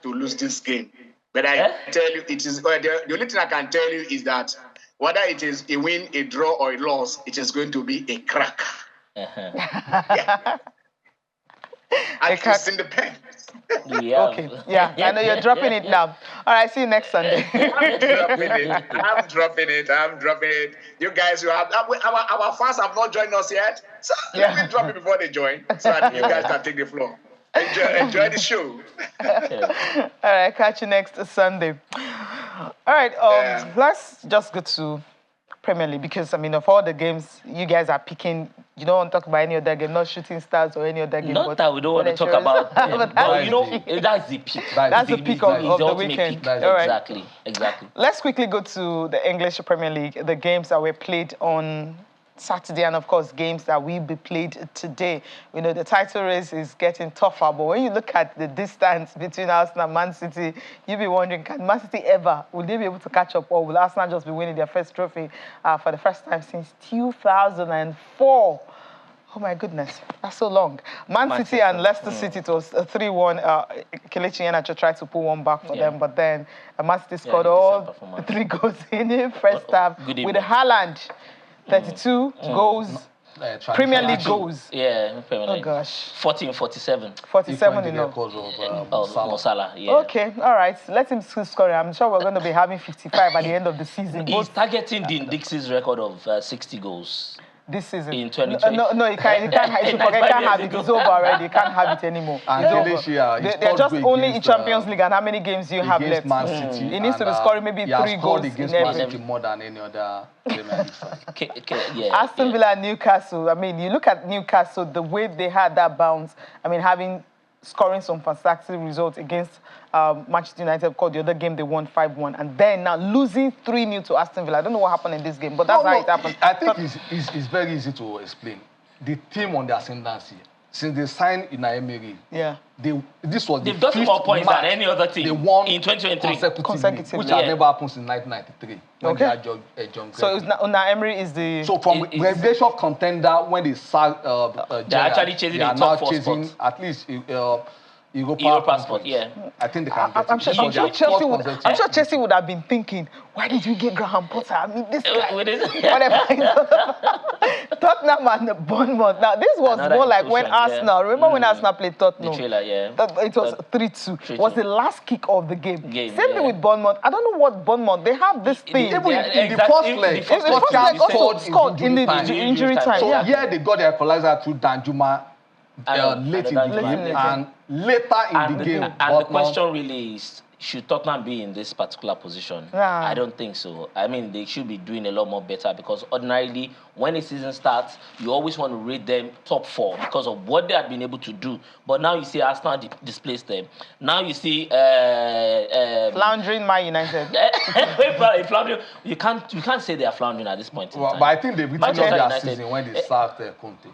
to lose this game. But I tell you, it is the only thing I can tell you is that whether it is a win, a draw, or a loss, it is going to be a crack. Yeah. At least in the pen. Yeah. Okay. Yeah, I know you're dropping it now. All right, see you next Sunday. I'm dropping it. You guys, our fans have not joined us yet, so let me drop it before they join, so that you guys can take the floor. Enjoy the show. All right, catch you next Sunday. All right, let's just go to Premier League, because, of all the games you guys are picking, you don't want to talk about any other game, not Shooting Stars or any other game. Not that we don't want to talk about them, but that's the peak. That's the peak of the weekend. All right. Exactly. Let's quickly go to the English Premier League, the games that were played on Saturday, and of course games that will be played today. The title race is getting tougher, but when you look at the distance between Arsenal and Man City, you'll be wondering, can Man City will they be able to catch up, or will Arsenal just be winning their first trophy for the first time since 2004? Oh my goodness, that's so long. Man City and Leicester City, it was a 3-1. Kelechi Iheanacho tried to pull one back for them, but then Man City scored all 3 goals in the first half with Haaland. 32 goals, Premier League goals. Yeah, Premier League. Oh, gosh. 47. 47 of Salah, yeah. Okay, all right. Let him score. I'm sure we're going to be having 55 at the end of the season. He's targeting Dean Dixie's record of 60 goals. this season. In 2020. No, you can't. You can't have it. It's over already. You can't have it anymore. It's over. They're just only in Champions League. And how many games do you have left? Man City. He needs to be scoring maybe 3 goals against in Man City more than any other Premier League. Aston Villa, Newcastle. I mean, you look at Newcastle, the way they had that bounce. I mean, scoring some fantastic results against Manchester United. Of course, the other game they won 5-1, and then now losing 3-0 to Aston Villa. I don't know what happened in this game, but that's how it happened. I think it's very easy to explain. The team on the ascendancy, since they signed in Emery, they've got more points than any other team. They won in 2023 consecutively, which has never happened since 1993. When they had John so Emery is the relegation contender when they sacked they're actually chasing the top 4 spots. At least Europa spot, yeah. I think they can get I'm sure Chelsea would have been thinking, why did we get Graham Potter? I mean, this guy. Tottenham and Bournemouth. Now, this was more like when Arsenal, remember when Arsenal played Tottenham? It was 3-2. It was the last kick of the game. Same thing with Bournemouth. I don't know what Bournemouth, they have this thing. In the first leg, also scored in the injury time. So they got the equalizer through Danjuma late in the game, and later in the game. And the question really is, should Tottenham be in this particular position? I don't think so. I mean, they should be doing a lot more better, because ordinarily, when the season starts, you always want to rate them top 4 because of what they have been able to do. But now you see Arsenal displace them. Now you see floundering Man United. Floundering. You can't say they are floundering at this point in time. But I think they've written off their season when they sacked Conte.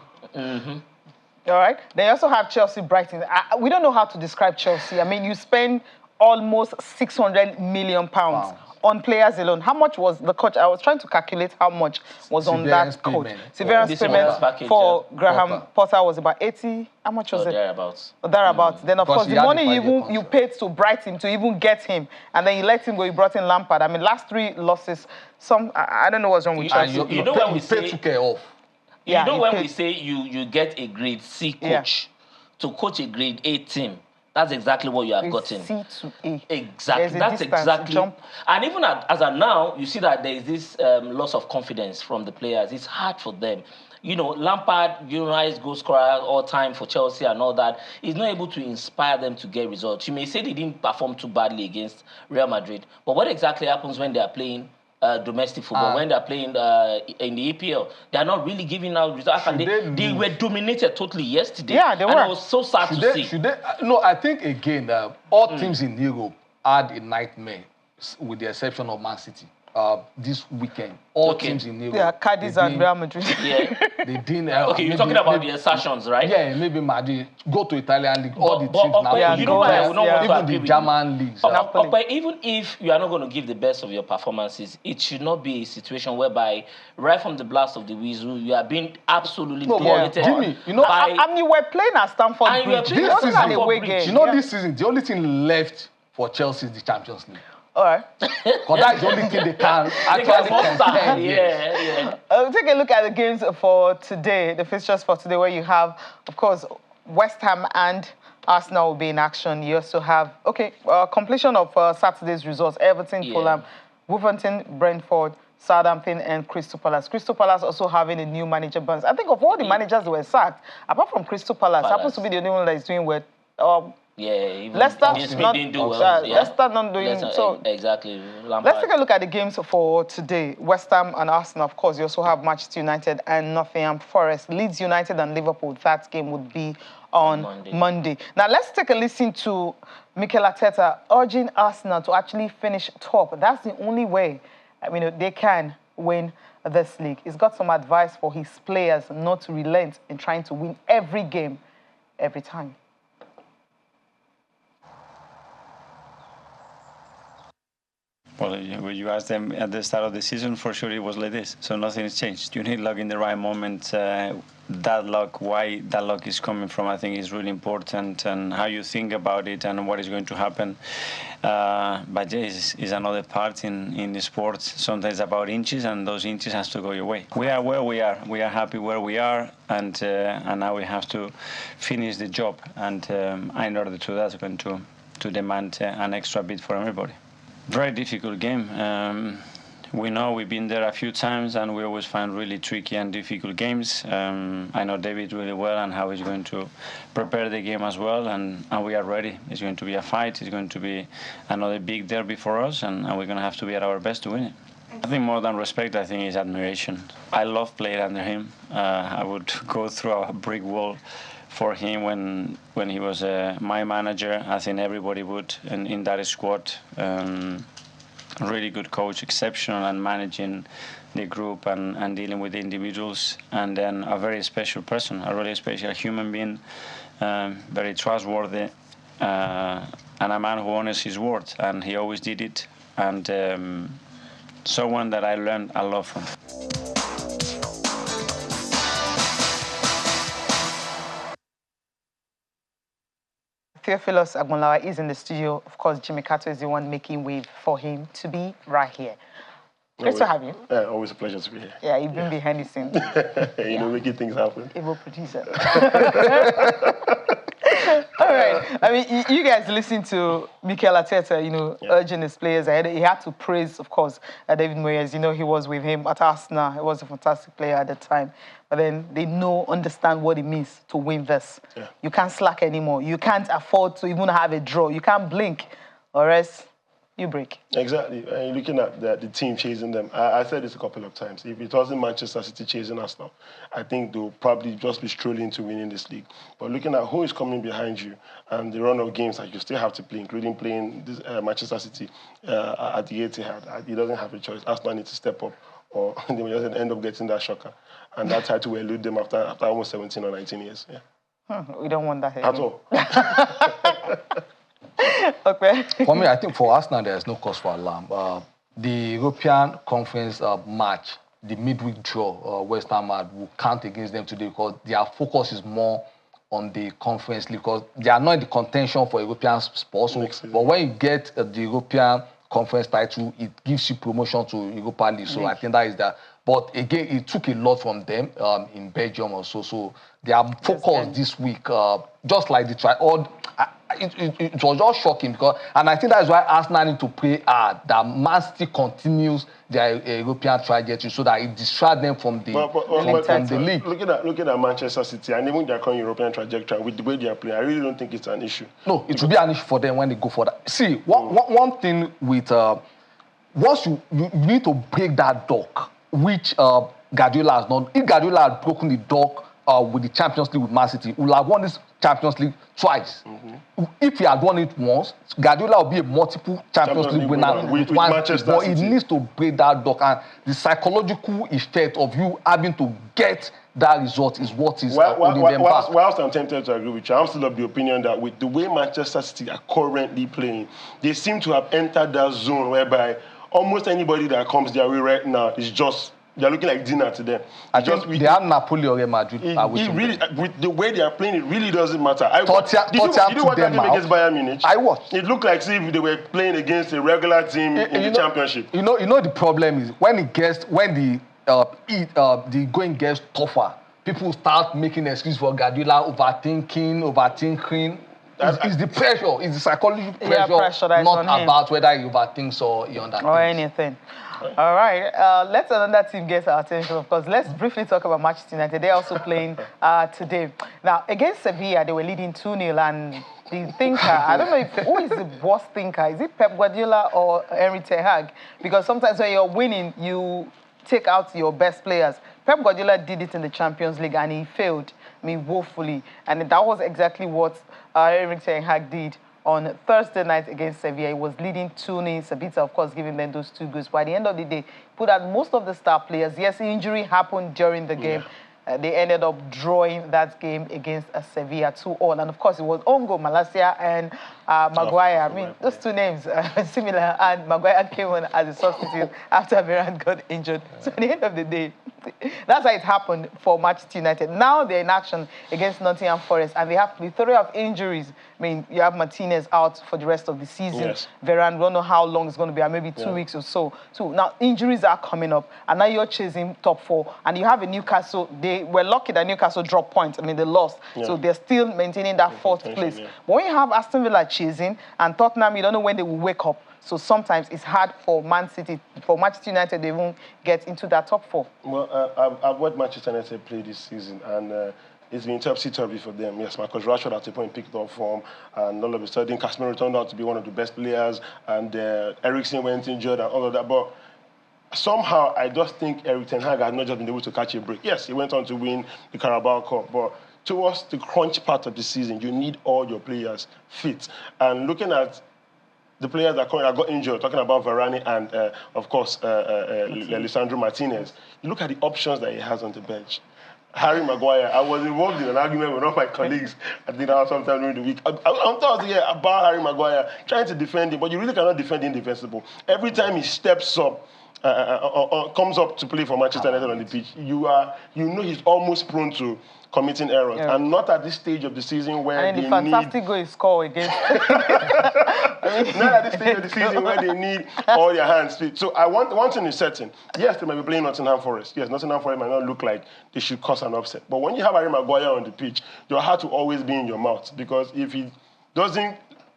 All right. They also have Chelsea, Brighton. We don't know how to describe Chelsea. I mean, you spend almost £600 million on players alone. How much was the coach? I was trying to calculate how much was on that coach. Severance payment for Graham Potter was about 80. How much was it? Thereabouts. Then, of course, the money you paid to Brighton to even get him, and then you let him go, you brought in Lampard. I mean, last 3 losses, I don't know what's wrong with Chelsea. You know when we say... You know when we say you get a grade C coach to coach a grade A team, that's exactly what you have gotten. C to A. Exactly. That's exactly. Jump. And even as of now, you see that there is this loss of confidence from the players. It's hard for them. You know, Lampard, United goal scorer all time for Chelsea and all that, is not able to inspire them to get results. You may say they didn't perform too badly against Real Madrid, but what exactly happens when they are playing domestic football, when they're playing in the EPL? They're not really giving out results. They were dominated totally yesterday. Yeah, they were. And it was so sad to see. No, I think, again, all teams in Europe had a nightmare, with the exception of Man City. This weekend, all teams in Europe. Yeah, Cadiz and Real Madrid. They didn't. You're talking about the assertions, right? Yeah, maybe Madrid. Go to Italian league. All the teams now. You know why I would not want to even agree the German leagues. But even if you are not going to give the best of your performances, it should not be a situation whereby right from the blast of the whistle, you are being absolutely dominated. Jimmy, you know, I mean, we're playing at Stamford Bridge. This season, you know, this season, the only thing left for Chelsea is the Champions League. All right. Because that's the only thing they can actually contend. Take a look at the games for today, the fixtures for today, where you have, of course, West Ham and Arsenal will be in action. You also have, completion of Saturday's results. Everton, Fulham, Wolverhampton, Brentford, Southampton, and Crystal Palace. Crystal Palace also having a new manager. I think of all the managers that were sacked, apart from Crystal Palace, happens to be the only one that is doing well. Leicester didn't do well. Leicester not doing so. Exactly. Let's take a look at the games for today. West Ham and Arsenal, of course. You also have Manchester United and Nottingham Forest. Leeds United and Liverpool. That game would be on Monday. Now, let's take a listen to Mikel Arteta urging Arsenal to actually finish top. That's the only way, they can win this league. He's got some advice for his players not to relent in trying to win every game, every time. Well, when you asked them at the start of the season, for sure it was like this. So nothing has changed. You need luck in the right moment. That luck, why that luck is coming from, I think is really important, and how you think about it and what is going to happen. But yes, it's another part in the sports. Sometimes about inches, and those inches has to go your way. We are where we are. We are happy where we are, and now we have to finish the job. And in order to that's going to demand an extra bit for everybody. Very difficult game. we know we've been there a few times, and we always find really tricky and difficult games. I know David really well and how he's going to prepare the game as well, and we are ready. It's going to be a fight. It's going to be another big derby for us, and we're going to have to be at our best to win it. I think more than respect, I think is admiration. I love playing under him. I would go through a brick wall for him when he was my manager. I think everybody would in that squad. Really good coach, exceptional and managing the group and dealing with the individuals, and then a very special person, a really special human being, very trustworthy, and a man who honors his word, and he always did it, and someone that I learned a lot from. Theophilus Agbonlawa is in the studio. Of course, Jimmy Kato is the one making way for him to be right here. Great to have you. Always a pleasure to be here. Yeah, you've been behind the scenes. You know, making things happen. Able producer. All right. I mean, you guys listen to Mikel Arteta, you know, urging his players ahead. He had to praise, of course, David Moyes. You know, he was with him at Arsenal. He was a fantastic player at the time. But then they understand what it means to win this. Yeah. You can't slack anymore. You can't afford to even have a draw. You can't blink, or else you break. Exactly. And looking at the team chasing them, I said this a couple of times. If it wasn't Manchester City chasing us now, I think they'll probably just be strolling to winning this league. But looking at who is coming behind you and the run of games that you still have to play, including playing this, Manchester City at the Etihad, he doesn't have a choice. Arsenal needs to step up, or they will just end up getting that shocker. And that title will elude them after almost 17 or 19 years. Yeah. We don't want that here. At all. Okay. For me, I think for Arsenal, there is no cause for alarm. The European Conference match, the midweek draw, West Ham will count against them today because their focus is more on the Conference League because they are not in the contention for European sports. But when you get the European Conference title, it gives you promotion to Europa League. So I think that is that. But again, it took a lot from them in Belgium also. So they are focused this week, just like the trial. It was just shocking because, and I think that is why Arsenal need to play hard. That Man City continues their European trajectory so that it distracts them from the league. Looking at Manchester City and even their current European trajectory with the way they are playing, I really don't think it's an issue. No, it will be an issue for them when they go for that. See, one thing with once you need to break that dock, which Guardiola has not. If Guardiola had broken the dock with the Champions League with Man City, he would have won this Champions League twice. If he had won it once, Guardiola would be a multiple Champions League winner with Manchester but City. He needs to break that dock, and the psychological effect of you having to get that result is what is holding them back. Whilst I'm tempted to agree with you, I'm still of the opinion that with the way Manchester City are currently playing, they seem to have entered that zone whereby almost anybody that comes their way right now is just, they're looking like dinner to them. They are Napoli or Real Madrid. With the way they are playing, it really doesn't matter. Did you watch that game against Bayern Munich? I watched. It looked like if they were playing against a regular team in the championship. You know the problem is when the going gets tougher, people start making excuses for Guardiola overthinking. It's the pressure, it's the psychological pressure not about whether he overthinks or he underthinks. Or anything. All right, let's another team get our attention, of course. Let's briefly talk about Manchester United. They're also playing today. Now, against Sevilla, they were leading 2-0, and the thinker, I don't know who is the worst thinker. Is it Pep Guardiola or Henry Ten Hag? Because sometimes when you're winning, you take out your best players. Pep Guardiola did it in the Champions League, and he failed, woefully. And that was exactly what Henry Ten Hag did on Thursday night against Sevilla. He was leading 2-0. Sabitzer, of course, giving them those 2 goals. By the end of the day, put out most of the star players. Yes, injury happened during the game. They ended up drawing that game against Sevilla 2-2. And, of course, it was Ongo, Malacia, and Maguire. Those 2 names are similar. And Maguire came on as a substitute after Varane got injured. So, at the end of the day, that's how it happened for Manchester United. Now they're in action against Nottingham Forest, and they have a plethora of injuries. You have Martinez out for the rest of the season. Yes. Varane, we don't know how long it's going to be, maybe 2 weeks or so. So now injuries are coming up, and now you're chasing top 4. And you have a Newcastle. They were lucky that Newcastle dropped points. They lost. Yeah. So they're still maintaining that 4th place. Yeah. But when you have Aston Villa chasing, and Tottenham, you don't know when they will wake up. So sometimes it's hard for Manchester United to even get into that top 4. Well, I've watched Manchester United play this season, and it's been topsy-turvy for them. Yes, Marcus Rashford at a point picked up form, and all of a sudden Casemiro turned out to be one of the best players, and Eriksen went injured and all of that. But somehow, I just think Erik ten Hag has not just been able to catch a break. Yes, he went on to win the Carabao Cup, but towards the crunch part of the season, you need all your players fit. And looking at the players that got injured, talking about Varane and, of course, Lisandro Martinez, you look at the options that he has on the bench. Harry Maguire, I was involved in an argument with one of my colleagues, I think that was sometime during the week, on Thursday about Harry Maguire, trying to defend him, but you really cannot defend the indefensible. Every time he steps up, comes up to play for Manchester United on the pitch, you know he's almost prone to committing errors, and not at this stage of the season where and they the fantastic goal he scored against. Not at this stage of the season where they need all their hands fit. So one thing is certain. Yes, they might be playing Nottingham Forest. Yes, Nottingham Forest might not look like they should cause an upset. But when you have Harry Maguire on the pitch, your heart will always be in your mouth, because if he doesn't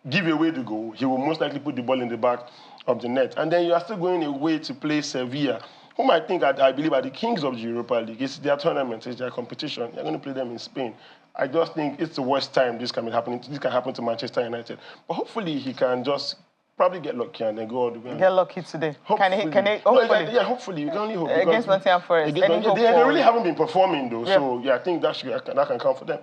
give away the goal, he will most likely put the ball in the back of the net. And then you are still going away to play Sevilla, whom I think, I believe, are the kings of the Europa League. It's their tournament, it's their competition. You're going to play them in Spain. I just think it's the worst time this can happen to Manchester United. But hopefully he can just probably get lucky and then go all the way. Get lucky today. Hopefully. Can he hopefully? No, yeah, hopefully. You can only hope. Against Nottingham Forest. They really haven't been performing, though. Yeah. So, yeah, I think that can count for them.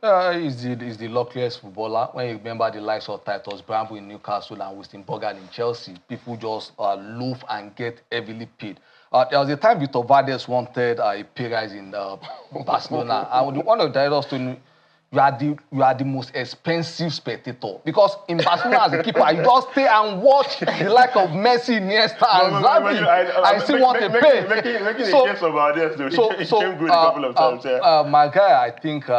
He's the luckiest footballer. When you remember the likes of Titus Bramble in Newcastle and Winston Bogarde in Chelsea, people just loaf and get heavily paid. There was a time Victor Valdes wanted a pay rise in Barcelona, and one of the directors told me, you are the most expensive spectator, because in Barcelona as a keeper, you just stay and watch the like of Messi, Iniesta, and Xavi. I still want to pay. Making a case about this, though. He came good a couple of times. My guy, I think.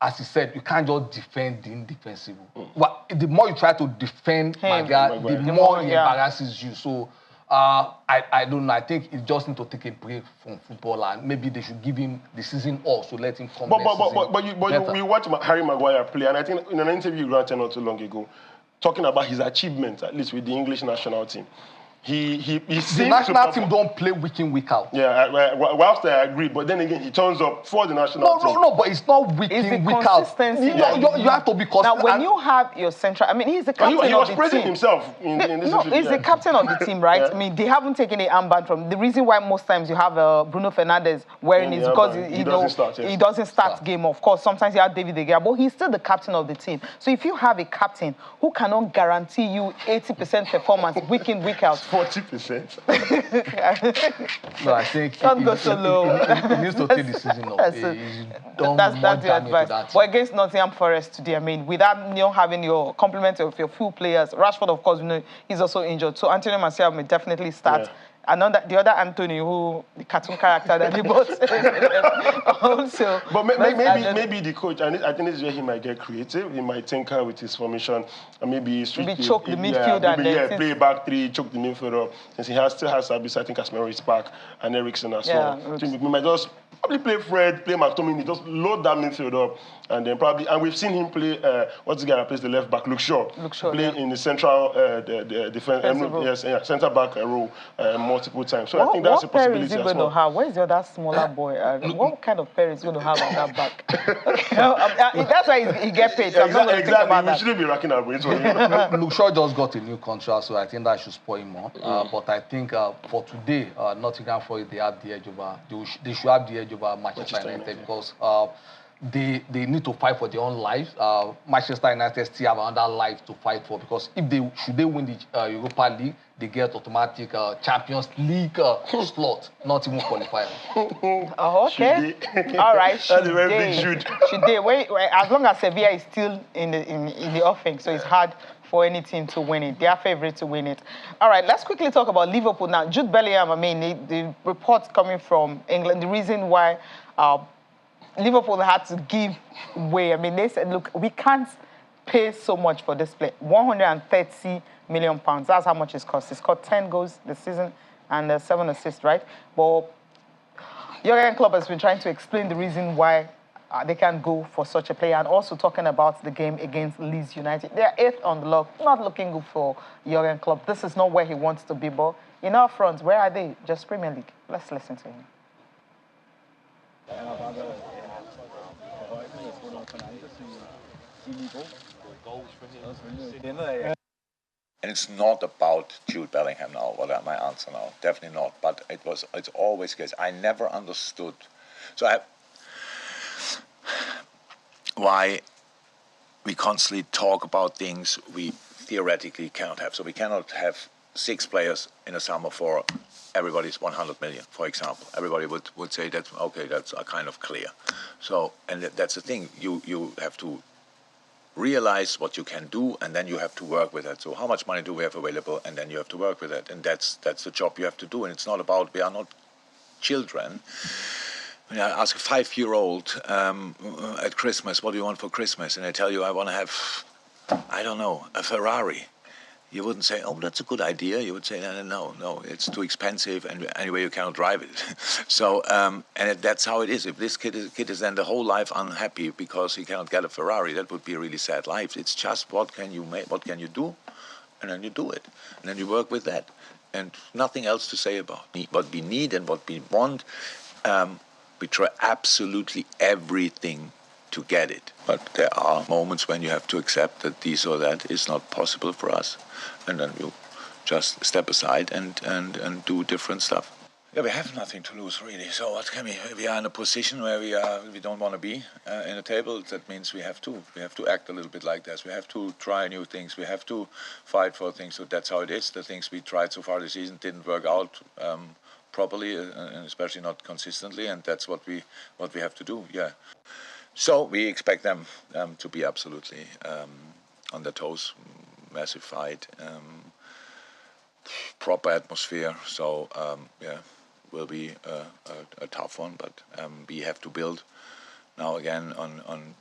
As he said, you can't just defend the indefensible. Well, the more you try to defend Maguire, the more he embarrasses you. So I don't know. I think he just need to take a break from football, and maybe they should give him the season off, so let him come. But you watch Harry Maguire play, and I think in an interview granted not too long ago, talking about his achievements, at least with the English national team. The national team don't play week in, week out. Yeah, whilst I agree, but then again, he turns up for the national team. No, but it's not week in, week out. You have to be consistent. Now, when you have your central, I mean, he's the captain of the team. He was praising himself in this No, he's the captain of the team, right? Yeah. I mean, they haven't taken an armband from. The reason why most times you have Bruno Fernandes wearing it is because he doesn't start game. Of course, sometimes you have David De Gea, but he's still the captain of the team. So if you have a captain who cannot guarantee you 80% performance week in, week out, 40%. No, I think don't go so low. He needs to take the season off. That's the advice. But against Nottingham Forest today, I mean, without having your complement of your full players, Rashford, of course, he's also injured. So Antonio Martial may definitely start. Yeah. The other Anthony, the cartoon character that he bought. Also, but maybe the coach, and I think this is where he might get creative. He might tinker with his formation, and maybe choke the midfield and play back three, choke the midfield up. Since he still has Sabitzer, I think Casemiro is back, and Eriksen as well. So we might just probably play Fred, play McTominay, just load that midfield up, and then and we've seen him play. What's the guy that plays the left back? Luke Shaw play in the central defense, centre back role multiple times. So I think that's a possibility as well. What pair is he going to have? Where's the other smaller boy? What kind of pair is he going to have at that back? That's why he gets paid. So exactly. We shouldn't be racking our brains. Luke Shaw just got a new contract, so I think that should spoil him more. But I think for today, Nottingham Forest, they have the edge over. They should have the edge over Manchester United because they need to fight for their own lives. Manchester United still have another life to fight for, because if they win the Europa League, they get automatic Champions League slot, not even qualifier. Oh, okay. All right. That's a very big shoot. Should they wait? As long as Sevilla is still in the offing, so it's hard for any team to win it. They are favourite to win it. All right, let's quickly talk about Liverpool now. Jude Bellingham, I mean, the reports coming from England, the reason why Liverpool had to give way. I mean, they said, look, we can't pay so much for this play. £130 million. That's how much it costs. He scored 10 goals this season and 7 assists, right? But Jurgen Klopp has been trying to explain the reason why they can go for such a player. And also talking about the game against Leeds United. They're 8th on the log, not looking good for Jurgen Klopp. This is not where he wants to be, but in our front, where are they? Just Premier League. Let's listen to him. And it's not about Jude Bellingham now, what my answer now, definitely not. But it's always the case. I never understood. Why we constantly talk about things we theoretically cannot have. So we cannot have 6 players in a summer for everybody's 100 million, for example. Everybody would say that, okay, that's kind of clear. So, and that's the thing, you have to realize what you can do, and then you have to work with it. So how much money do we have available, and then you have to work with it. And that's the job you have to do. And it's not about, we are not children. When I ask a 5-year-old at Christmas, what do you want for Christmas? And I tell you, I want to have, I don't know, a Ferrari. You wouldn't say, oh, that's a good idea. You would say, no, it's too expensive, and anyway, you cannot drive it. So, and that's how it is. If this kid is then the whole life unhappy because he cannot get a Ferrari, that would be a really sad life. It's just what can you make, what can you do, and then you do it, and then you work with that, and nothing else to say about what we need and what we want. We try absolutely everything to get it. But there are moments when you have to accept that this or that is not possible for us. And then you just step aside and do different stuff. Yeah, we have nothing to lose, really. So what can we are in a position where we don't want to be in a table. That means we have to act a little bit like this. We have to try new things. We have to fight for things. So that's how it is. The things we tried so far this season didn't work out properly, and especially not consistently. And that's what we have to do. Yeah. So we expect them to be absolutely on their toes, massive fight, proper atmosphere. So will be a tough one, but we have to build now again on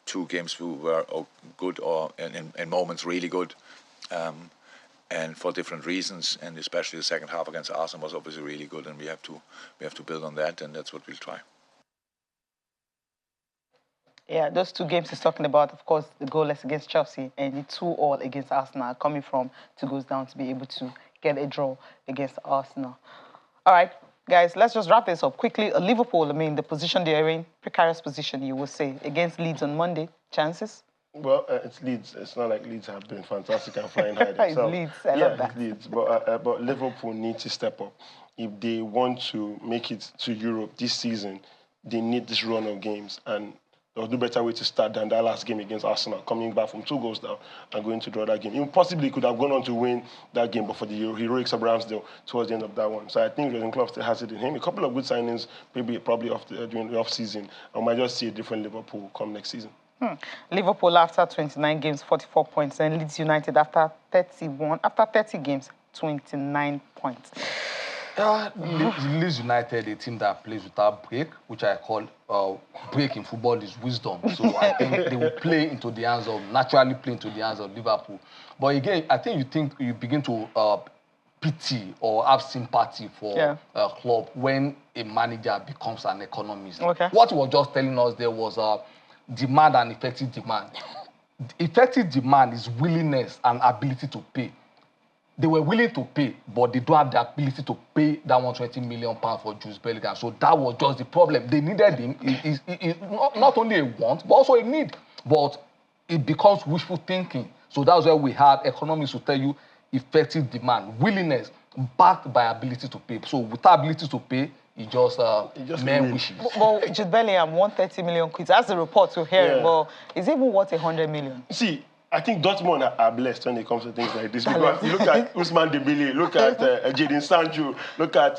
2 games who were good or in moments really good, and for different reasons, and especially the second half against Arsenal was obviously really good, and we have to build on that, and that's what we'll try. Yeah, those 2 games he's talking about, of course, the goalless against Chelsea and the 2-2 against Arsenal, coming from 2 goals down to be able to get a draw against Arsenal. All right, guys, let's just wrap this up quickly. Liverpool, I mean, the position they're in, precarious position, you would say, against Leeds on Monday. Chances? Well, it's Leeds. It's not like Leeds have been fantastic and flying high It's Leeds. I love that. It's Leeds. But Liverpool need to step up. If they want to make it to Europe this season, they need this run of games. And there was no better way to start than that last game against Arsenal, coming back from 2 goals down and going to draw that game. Even possibly could have gone on to win that game, but for the heroics of Ramsdale towards the end of that one. So I think Jurgen Klopp still has it in him. A couple of good signings, probably during the off-season, and we might just see a different Liverpool come next season. Liverpool after 29 games, 44 points, and Leeds United after 30 games, 29 points. Leeds United, a team that plays without break, which I call break in football is wisdom. So I think they will naturally play into the hands of Liverpool. But again, I think you begin to pity or have sympathy for a club when a manager becomes an economist. Okay. What he was just telling us there was demand and effective demand. Effective demand is willingness and ability to pay. They were willing to pay, but they don't have the ability to pay that £120 million for Jude Bellingham. So that was just the problem. They needed him. It's not only a want, but also a need. But it becomes wishful thinking. So that's why we had economists who tell you effective demand, willingness, backed by ability to pay. So without ability to pay, it's just mere wishes. Well, Jude Bellingham, 130 million quid. That's the report we're hearing. But is it even worth 100 million? See, I think Dortmund are blessed when it comes to things like this. Because you look at Ousmane Dembele, look at Jadon Sancho, look at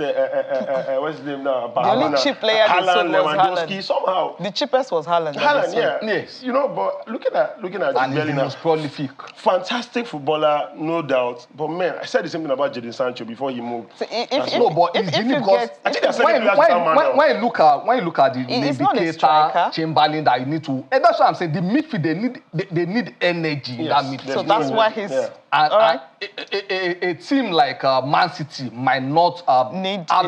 what's his name now? The only cheap player Haaland, was Lewandowski. Somehow the cheapest was Haaland. Yeah. Yes. You know, but looking at Jude Bellingham, was prolific. Fantastic footballer, no doubt. But man, I said the same thing about Jadon Sancho before he moved. So when you look at the Navigator, Chamberlain, that you need to, and that's what I'm saying. The midfield they need energy. energy in that midfield. So that's why he's... And, all right. A team like Man City might not have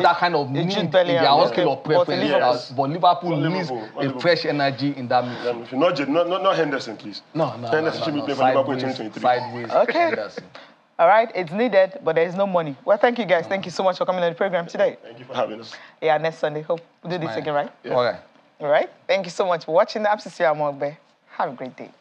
that kind of need in their own skill of preference. But Liverpool needs a fresh energy in that midfield. Not Henderson, please. No. Henderson should be playing for Liverpool in 2023. Sideways. Okay. Henderson. All right, it's needed, but there is no money. Well, thank you guys. Thank you so much for coming on the program today. Thank you for having us. Yeah, next Sunday. Hope we do this again, right? Yeah. All right. All right. Thank you so much for watching. I'm Cecilia Mogbe. Have a great day.